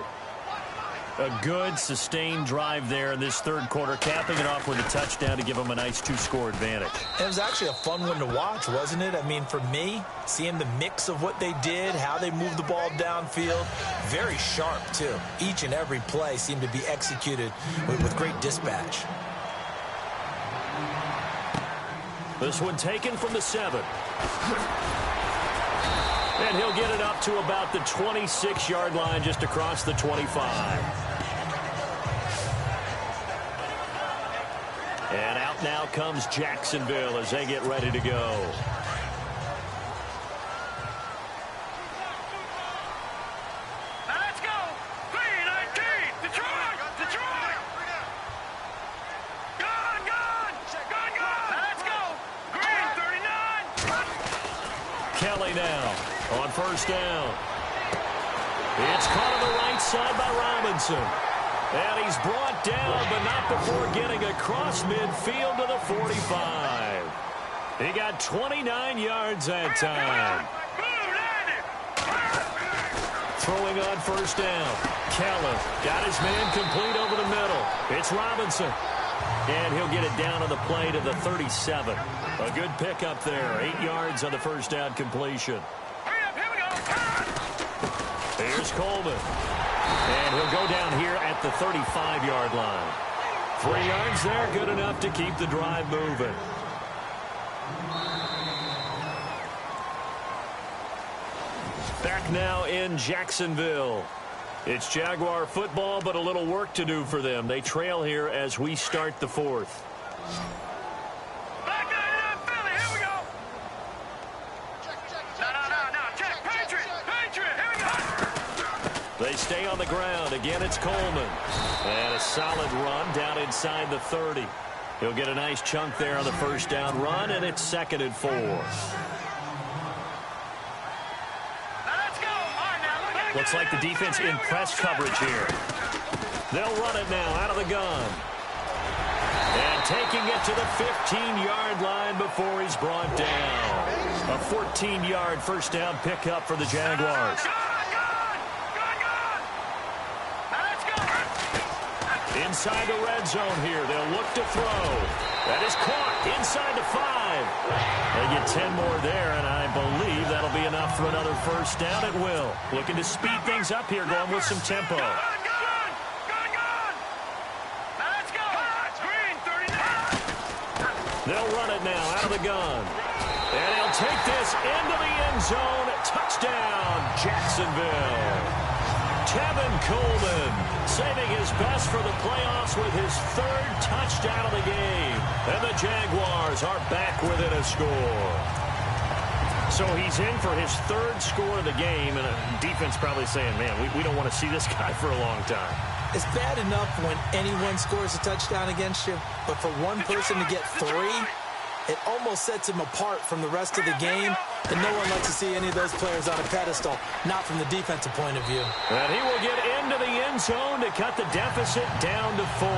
A good, sustained drive there in this 3rd quarter, capping it off with a touchdown to give them a nice 2-score advantage. It was actually a fun one to watch, wasn't it? I mean, for me, seeing the mix of what they did, how they moved the ball downfield, very sharp, too. Each and every play seemed to be executed with great dispatch. This one taken from the 7. And he'll get it up to about the 26-yard line, just across the 25. And out now comes Jacksonville as they get ready to go. Now let's go. 3-19. Detroit. Detroit. Gun. Now let's go. Green 39. Kelly now on 1st down. It's caught on the right side by Robinson. And he's brought down, but not before getting across midfield to the 45. He got 29 yards that time. Throwing on 1st down. Kelly got his man complete over the middle. It's Robinson. And he'll get it down on the play to the 37. A good pickup there. 8 yards on the 1st down completion. Here's Coleman. And he'll go down here at the 35-yard line. 3 yards there, good enough to keep the drive moving. Back now in Jacksonville. It's Jaguar football, but a little work to do for them. They trail here as we start the 4th. They stay on the ground. Again, it's Coleman. And a solid run down inside the 30. He'll get a nice chunk there on the 1st down run, and it's 2nd and 4. Looks like the defense in press coverage here. They'll run it now out of the gun. And taking it to the 15-yard line before he's brought down. A 14-yard 1st down pickup for the Jaguars. Inside the red zone here. They'll look to throw. That is caught inside the 5. They get 10 more there, and I believe that'll be enough for another 1st down. It will. Looking to speed things up here, going with some tempo. They'll run it now out of the gun. And he'll take this into the end zone. Touchdown, Jacksonville. Tevin Coleman saving his best for the playoffs with his third touchdown of the game. And the Jaguars are back within a score. So he's in for his third score of the game, and defense probably saying, man, we don't want to see this guy for a long time. It's bad enough when anyone scores a touchdown against you, but for one person to get 3, it almost sets him apart from the rest of the game, and no one likes to see any of those players on a pedestal, not from the defensive point of view. And he will get into the end zone to cut the deficit down to 4.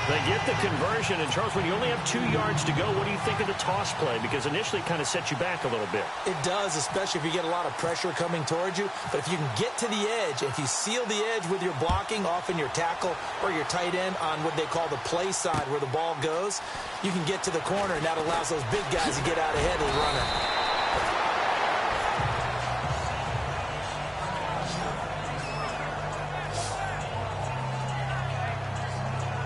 They get the conversion, and Charles, when you only have 2 yards to go, what do you think of the toss play? Because initially it kind of sets you back a little bit. It does, especially if you get a lot of pressure coming towards you. But if you can get to the edge, if you seal the edge with your blocking, often your tackle or your tight end on what they call the play side where the ball goes, you can get to the corner, and that allows those big guys to get out ahead of the runner.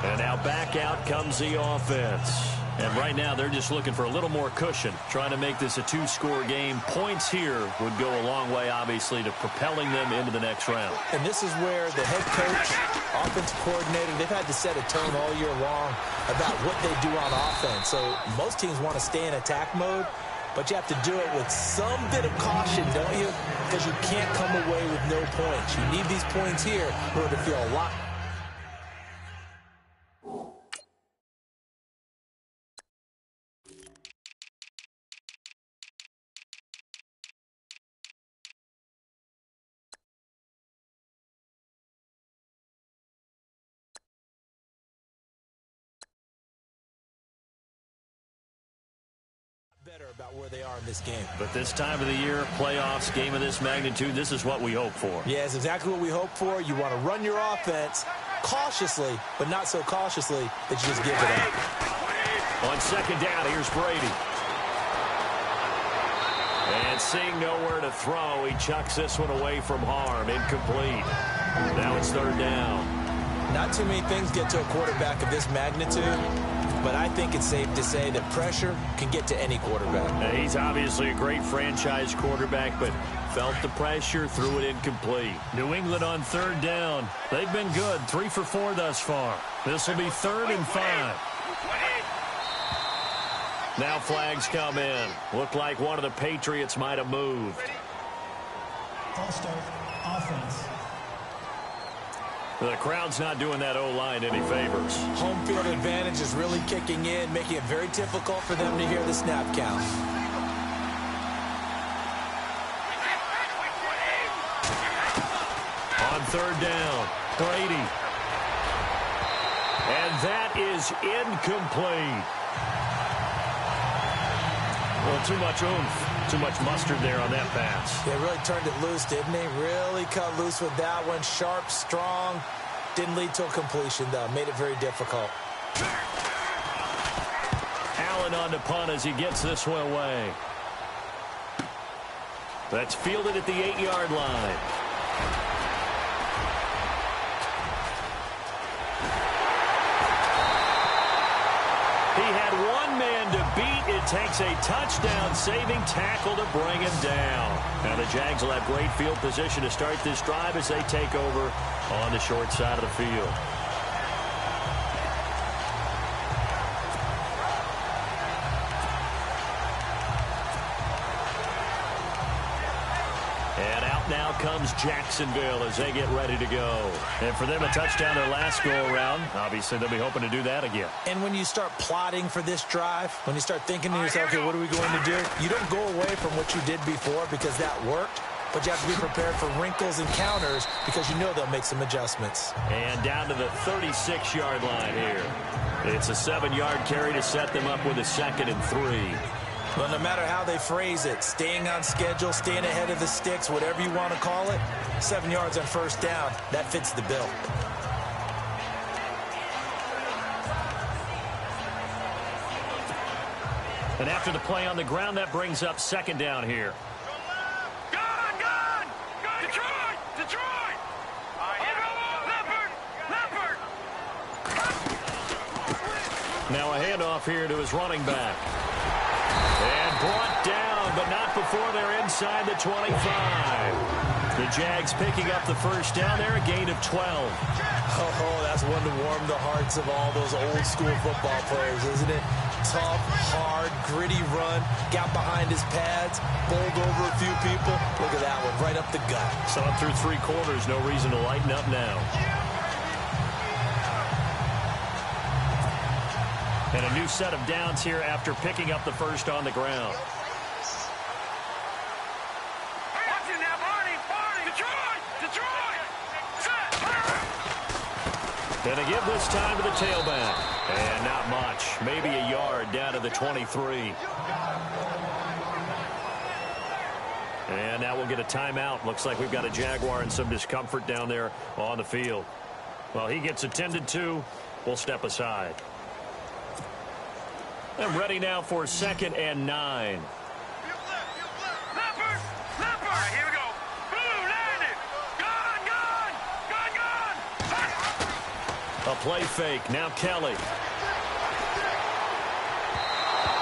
And now back out comes the offense. And right now they're just looking for a little more cushion, trying to make this a 2-score game. Points here would go a long way, obviously, to propelling them into the next round. And this is where the head coach, offensive coordinator, they've had to set a tone all year long about what they do on offense. So most teams want to stay in attack mode, but you have to do it with some bit of caution, don't you? Because you can't come away with no points. You need these points here in order to feel a lot. Better about where they are in this game. But this time of the year, playoffs, game of this magnitude, this is what we hope for. Yeah, it's exactly what we hope for. You want to run your offense cautiously, but not so cautiously that you just give it up. On second down, here's Brady. And seeing nowhere to throw, he chucks this one away from harm. Incomplete. Now it's third down. Not too many things get to a quarterback of this magnitude, but I think it's safe to say that pressure can get to any quarterback. Now, he's obviously a great franchise quarterback, but felt the pressure, threw it incomplete. New England on third down. They've been good, 3 for 4 thus far. This will be 3rd and 5. Now flags come in. Looked like one of the Patriots might have moved. All start offense. The crowd's not doing that O-line any favors. Home field advantage is really kicking in, making it very difficult for them to hear the snap count. On third down, Brady. And that is incomplete. Well, too much oomph, too much mustard there on that pass. They really turned it loose, didn't they? Really cut loose with that one. Sharp, strong. Didn't lead to a completion, though. Made it very difficult. Allen on the punt as he gets this one away. That's fielded at the 8-yard line. He had one man to beat. It takes a touchdown-saving tackle to bring him down. Now the Jags will have great field position to start this drive as they take over on the short side of the field. And out now comes Jacksonville as they get ready to go. And for them, a touchdown their last go-around. Obviously, they'll be hoping to do that again. And when you start plotting for this drive, when you start thinking to yourself, okay, what are we going to do? You don't go away from what you did before because that worked. But you have to be prepared for wrinkles and counters because you know they'll make some adjustments. And down to the 36-yard line here. It's a 7-yard carry to set them up with a 2nd and 3. Well, no matter how they phrase it, staying on schedule, staying ahead of the sticks, whatever you want to call it, 7 yards on first down, that fits the bill. And after the play on the ground, that brings up 2nd down here. Now a handoff here to his running back. And brought down, but not before they're inside the 25. The Jags picking up the first down there, a gain of 12. Oh, that's one to warm the hearts of all those old-school football players, isn't it? Tough, hard, gritty run, got behind his pads, bowled over a few people. Look at that one, right up the gut. So up through 3 quarters, no reason to lighten up now. And a new set of downs here after picking up the first on the ground. And they give this time to the tailback. And not much. Maybe a yard down to the 23. And now we'll get a timeout. Looks like we've got a Jaguar in some discomfort down there on the field. Well, he gets attended to. We'll step aside. And ready now for 2nd and 9. A play fake. Now Kelly.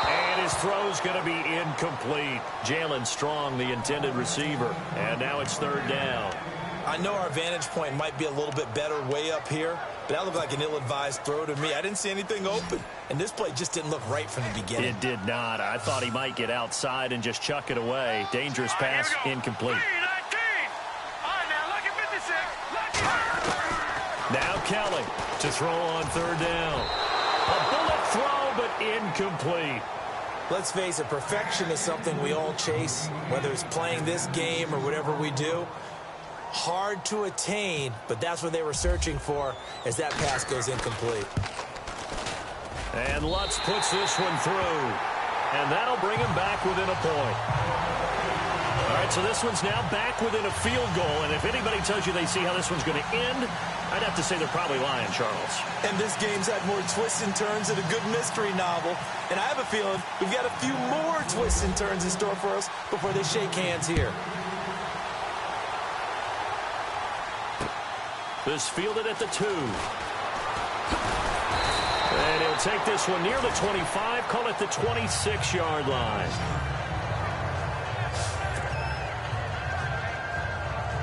And his throw's going to be incomplete. Jalen Strong, the intended receiver. And now it's 3rd down. I know our vantage point might be a little bit better way up here, but that looked like an ill-advised throw to me. I didn't see anything open, and this play just didn't look right from the beginning. It did not. I thought he might get outside and just chuck it away. Dangerous pass, incomplete. Now Kelly to throw on 3rd down. A bullet throw, but incomplete. Let's face it, perfection is something we all chase, whether it's playing this game or whatever we do. Hard to attain, but that's what they were searching for as that pass goes incomplete. And Lutz puts this one through. And that'll bring him back within a point. All right, so this one's now back within a field goal. And if anybody tells you they see how this one's going to end, I'd have to say they're probably lying, Charles. And this game's had more twists and turns than a good mystery novel. And I have a feeling we've got a few more twists and turns in store for us before they shake hands here. This fielded at the 2. And he'll take this one near the 25, call it the 26-yard line.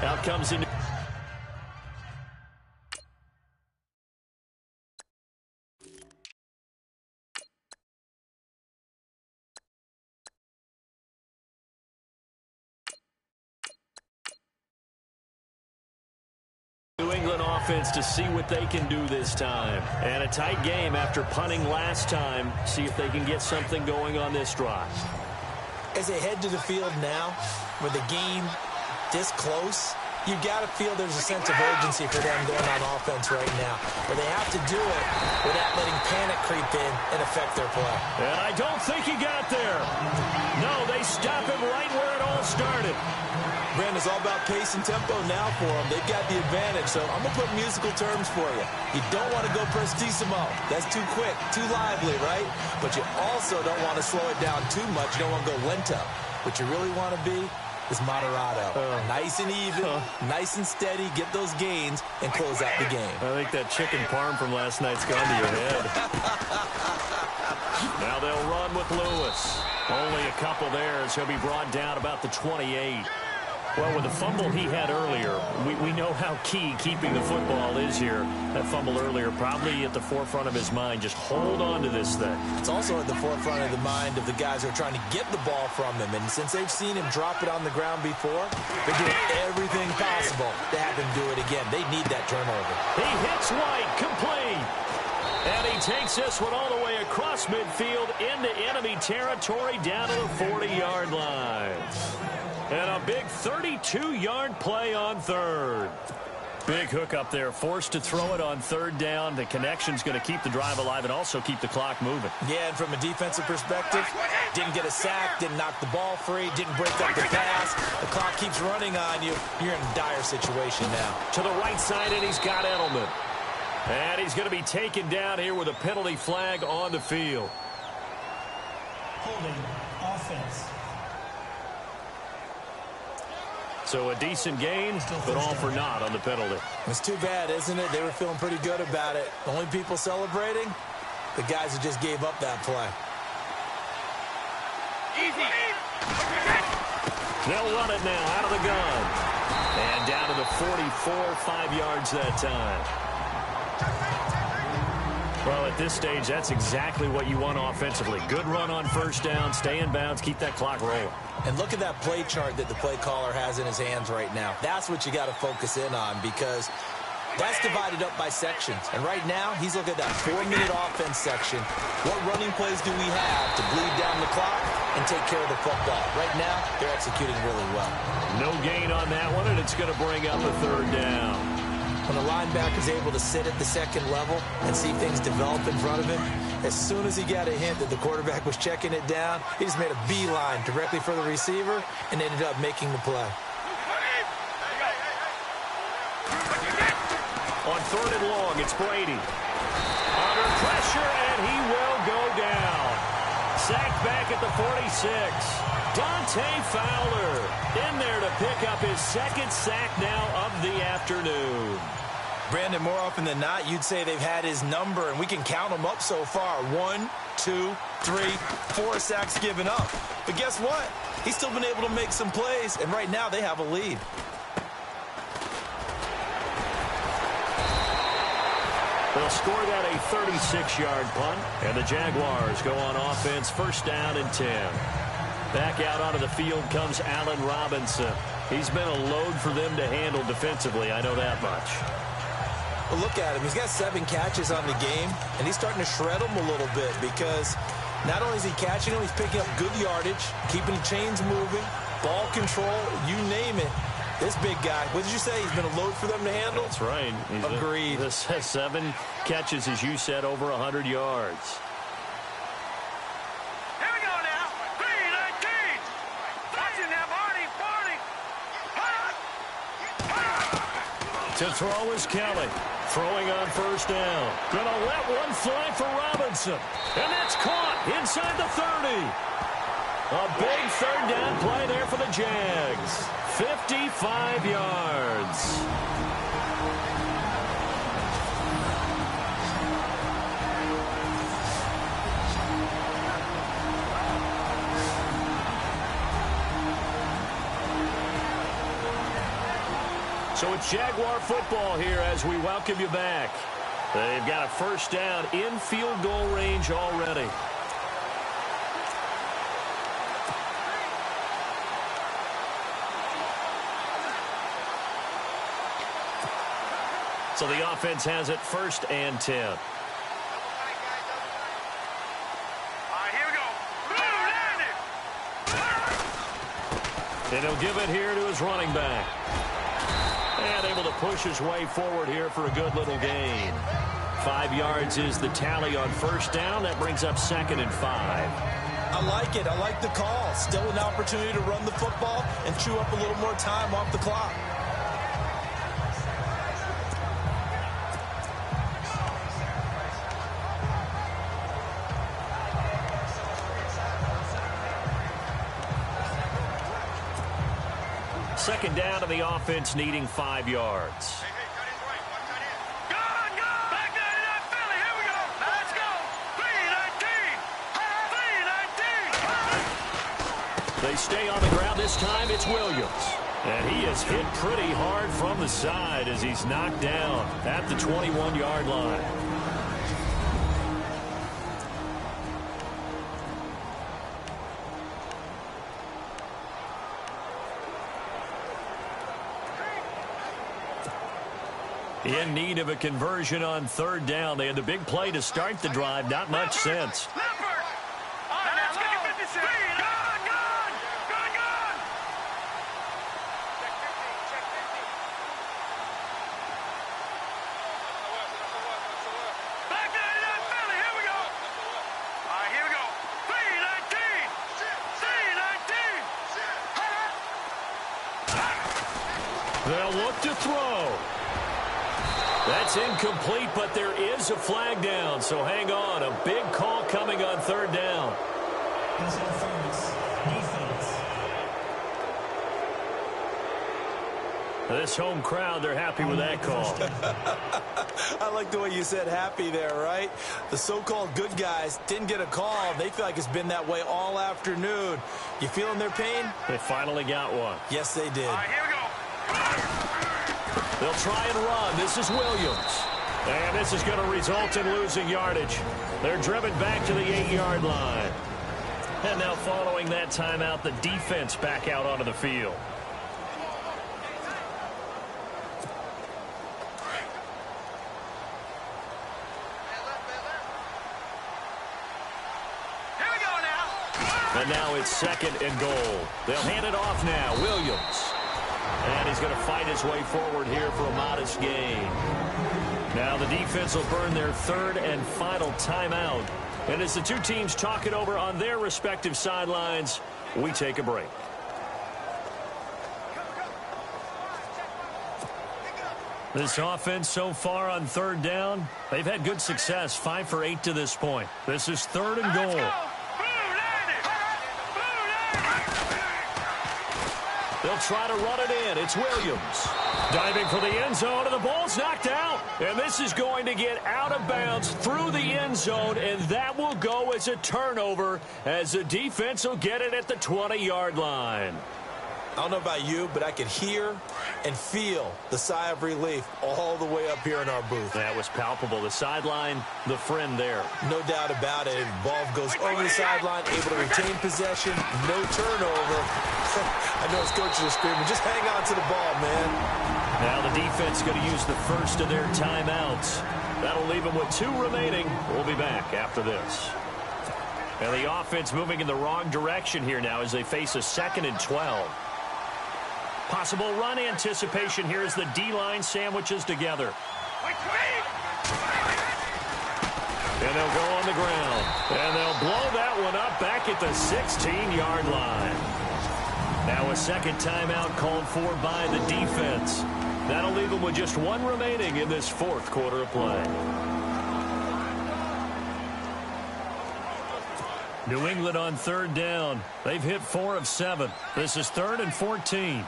Out comes the New England offense to see what they can do this time. And a tight game after punting last time. See if they can get something going on this drive. As they head to the field now, with the game this close, you got to feel there's a sense of urgency for them going on offense right now. But they have to do it without letting panic creep in and affect their play. And I don't think he got there. No, they stop him right where it all started. Brandon, it's all about pace and tempo now for them. They've got the advantage, so I'm going to put musical terms for you. You don't want to go prestissimo. That's too quick, too lively, right? But you also don't want to slow it down too much. You don't want to go lento. What you really want to be is moderato. Nice and even, nice and steady, get those gains, and close out the game. I think that chicken parm from last night's gone to your head. Now they'll run with Lewis. Only a couple there as he'll be brought down about the 28. Well, with the fumble he had earlier, we know how key keeping the football is here. That fumble earlier probably at the forefront of his mind. Just hold on to this thing. It's also at the forefront of the mind of the guys who are trying to get the ball from him. And since they've seen him drop it on the ground before, they're doing everything possible to have him do it again. They need that turnover. He hits White, complete. And he takes this one all the way across midfield into enemy territory down to the 40-yard line. And a big 32-yard play on 3rd. Big hook up there, forced to throw it on 3rd down. The connection's going to keep the drive alive and also keep the clock moving. Yeah, and from a defensive perspective, didn't get a sack, didn't knock the ball free, didn't break up the pass. The clock keeps running on you. You're in a dire situation now. To the right side, and he's got Edelman. And he's going to be taken down here with a penalty flag on the field. Holding offense. So a decent gain, but all for naught on the penalty. It's too bad, isn't it? They were feeling pretty good about it. The only people celebrating, the guys who just gave up that play. Easy. They'll run it now out of the gun. And down to the 44, 5 yards that time. Well, at this stage, that's exactly what you want offensively. Good run on first down, stay in bounds, keep that clock rolling. And look at that play chart that the play caller has in his hands right now. That's what you got to focus in on, because that's divided up by sections. And right now, he's looking at that 4-minute offense section. What running plays do we have to bleed down the clock and take care of the football? Right now, they're executing really well. No gain on that one, and it's going to bring up a third down. When the linebacker's able to sit at the second level and see things develop in front of him, as soon as he got a hint that the quarterback was checking it down, he just made a beeline directly for the receiver and ended up making the play. On third and long, it's Brady. Under pressure, and he will go down. Sacked back at the 46. Dante Fowler in there to pick up his second sack now of the afternoon. Brandon, more often than not, you'd say they've had his number, and we can count them up so far. 1, 2, 3, 4 sacks given up. But guess what? He's still been able to make some plays, and right now they have a lead. They'll score that a 36-yard punt, and the Jaguars go on offense, first down and 10. Back out onto the field comes Allen Robinson. He's been a load for them to handle defensively, I know that much. Well, look at him. He's got 7 catches on the game, and he's starting to shred them a little bit, because not only is he catching them, he's picking up good yardage, keeping the chains moving, ball control, you name it. This big guy, what did you say? He's been a load for them to handle? That's right. Agreed. This has 7 catches, as you said, over 100 yards. Here we go now. 3-19. Watch it now, Barney. To throw is Kelly. Throwing on first down. Gonna let one fly for Robinson. And that's caught inside the 30. A big third down play there for the Jags. 55 yards. So it's Jaguar football here as we welcome you back. They've got a first down in field goal range already. So the offense has it first and 10. All right, here we go. And he'll give it here to his running back. And able to push his way forward here for a good little gain. 5 yards is the tally on first down. That brings up second and 5. I like it. I like the call. Still an opportunity to run the football and chew up a little more time off the clock. Second down to the offense, needing 5 yards. Back there to that Philly. Here we go. Now let's go. 3-19. They stay on the ground. This time it's Williams. And he is hit pretty hard from the side as he's knocked down at the 21-yard line. In need of a conversion on third down. They had the big play to start the drive. Not much sense. Leopard. All right, now let's go. 56. Gone. Back there to that Philly. Here we go. All right, here we go. 3-19. They'll look to throw. That's incomplete, but there is a flag down, so hang on. A big call coming on third down. Pass interference. Defense. This home crowd, they're happy with that call. I like the way you said happy there, right? The so-called good guys didn't get a call. They feel like it's been that way all afternoon. You feeling their pain? They finally got one. Yes, they did. All right, here we go. They'll try and run. This is Williams. And this is going to result in losing yardage. They're driven back to the 8-yard line. And now following that timeout, the defense back out onto the field. And now it's 2nd and goal. They'll hand it off now. Williams. And he's going to fight his way forward here for a modest gain. Now the defense will burn their 3rd and final timeout. And as the two teams talk it over on their respective sidelines, we take a break. This offense so far on 3rd down, they've had good success, 5 for 8 to this point. This is 3rd and goal. They'll try to run it in. It's Williams. Diving for the end zone, and the ball's knocked out. And this is going to get out of bounds through the end zone, and that will go as a turnover as the defense will get it at the 20-yard line. I don't know about you, but I could hear and feel the sigh of relief all the way up here in our booth. That was palpable. The sideline, the friend there. No doubt about it. Ball goes over the sideline, able to retain possession, no turnover. I know his coaches are screaming, just hang on to the ball, man. Now the defense is going to use the first of their timeouts. That'll leave them with 2 remaining. We'll be back after this. And the offense moving in the wrong direction here now as they face a 2nd and 12. Possible run anticipation here as the D-line sandwiches together. And they'll go on the ground. And they'll blow that one up back at the 16-yard line. Now a 2nd timeout called for by the defense. That'll leave them with just 1 remaining in this 4th quarter of play. New England on 3rd down. They've hit 4 of 7. This is 3rd and 14.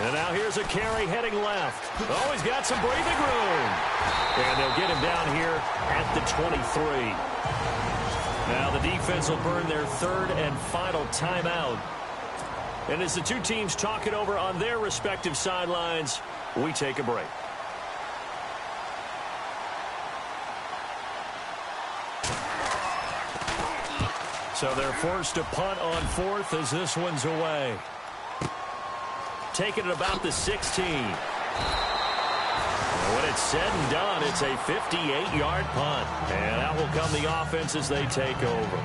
And now here's a carry heading left. Oh, he's got some breathing room. And they'll get him down here at the 23. Now the defense will burn their 3rd and final timeout. And as the two teams talk it over on their respective sidelines, we take a break. So they're forced to punt on 4th as this one's away. Taking it about the 16. And when it's said and done, it's a 58-yard punt. And out will come the offense as they take over.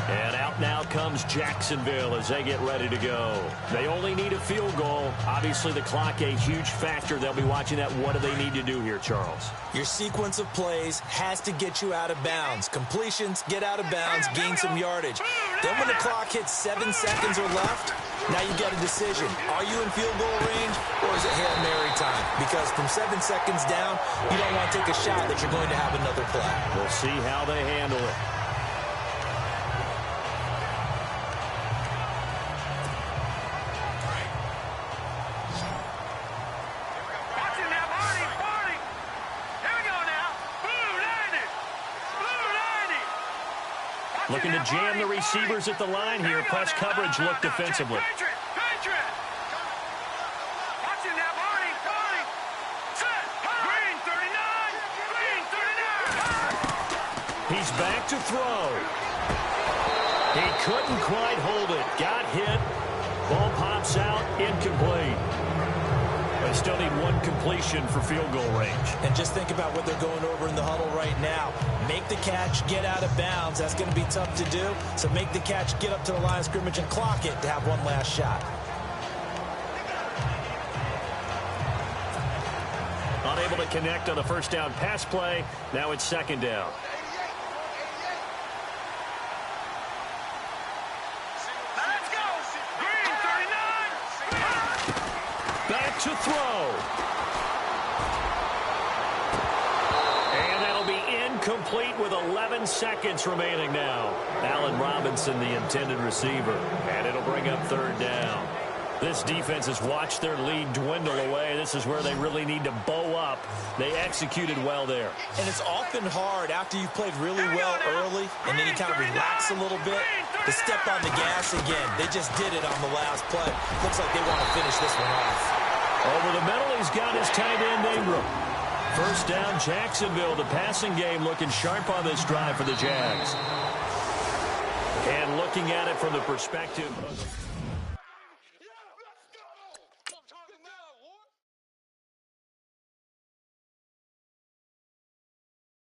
And out now comes Jacksonville as they get ready to go. They only need a field goal. Obviously, the clock a huge factor. They'll be watching that. What do they need to do here, Charles? Your sequence of plays has to get you out of bounds. Completions, get out of bounds, gain some yardage. Then when the clock hits 7 seconds or left, now you get a decision. Are you in field goal range or is it Hail Mary time? Because from 7 seconds down, you don't want to take a shot that you're going to have another play. We'll see how they handle it. Looking to jam the receivers at the line here. Press coverage look defensively. He's back to throw. He couldn't quite hold it. Got hit. Ball pops out. Incomplete. They still need 1 completion for field goal range. And just think about what they're going over in the huddle right now. Make the catch, get out of bounds. That's going to be tough to do. So make the catch, get up to the line of scrimmage, and clock it to have 1 last shot. Unable to connect on the first down pass play. Now it's 2nd down. To throw. And that'll be incomplete with 11 seconds remaining now. Allen Robinson, the intended receiver. And it'll bring up 3rd down. This defense has watched their lead dwindle away. This is where they really need to bow up. They executed well there. And it's often hard after you've played really well early and then you kind of relax a little bit to step on the gas again. They just did it on the last play. Looks like they want to finish this one off. Over the middle, he's got his tight end, Ingram. First down, Jacksonville. The passing game looking sharp on this drive for the Jags. And looking at it from the perspective of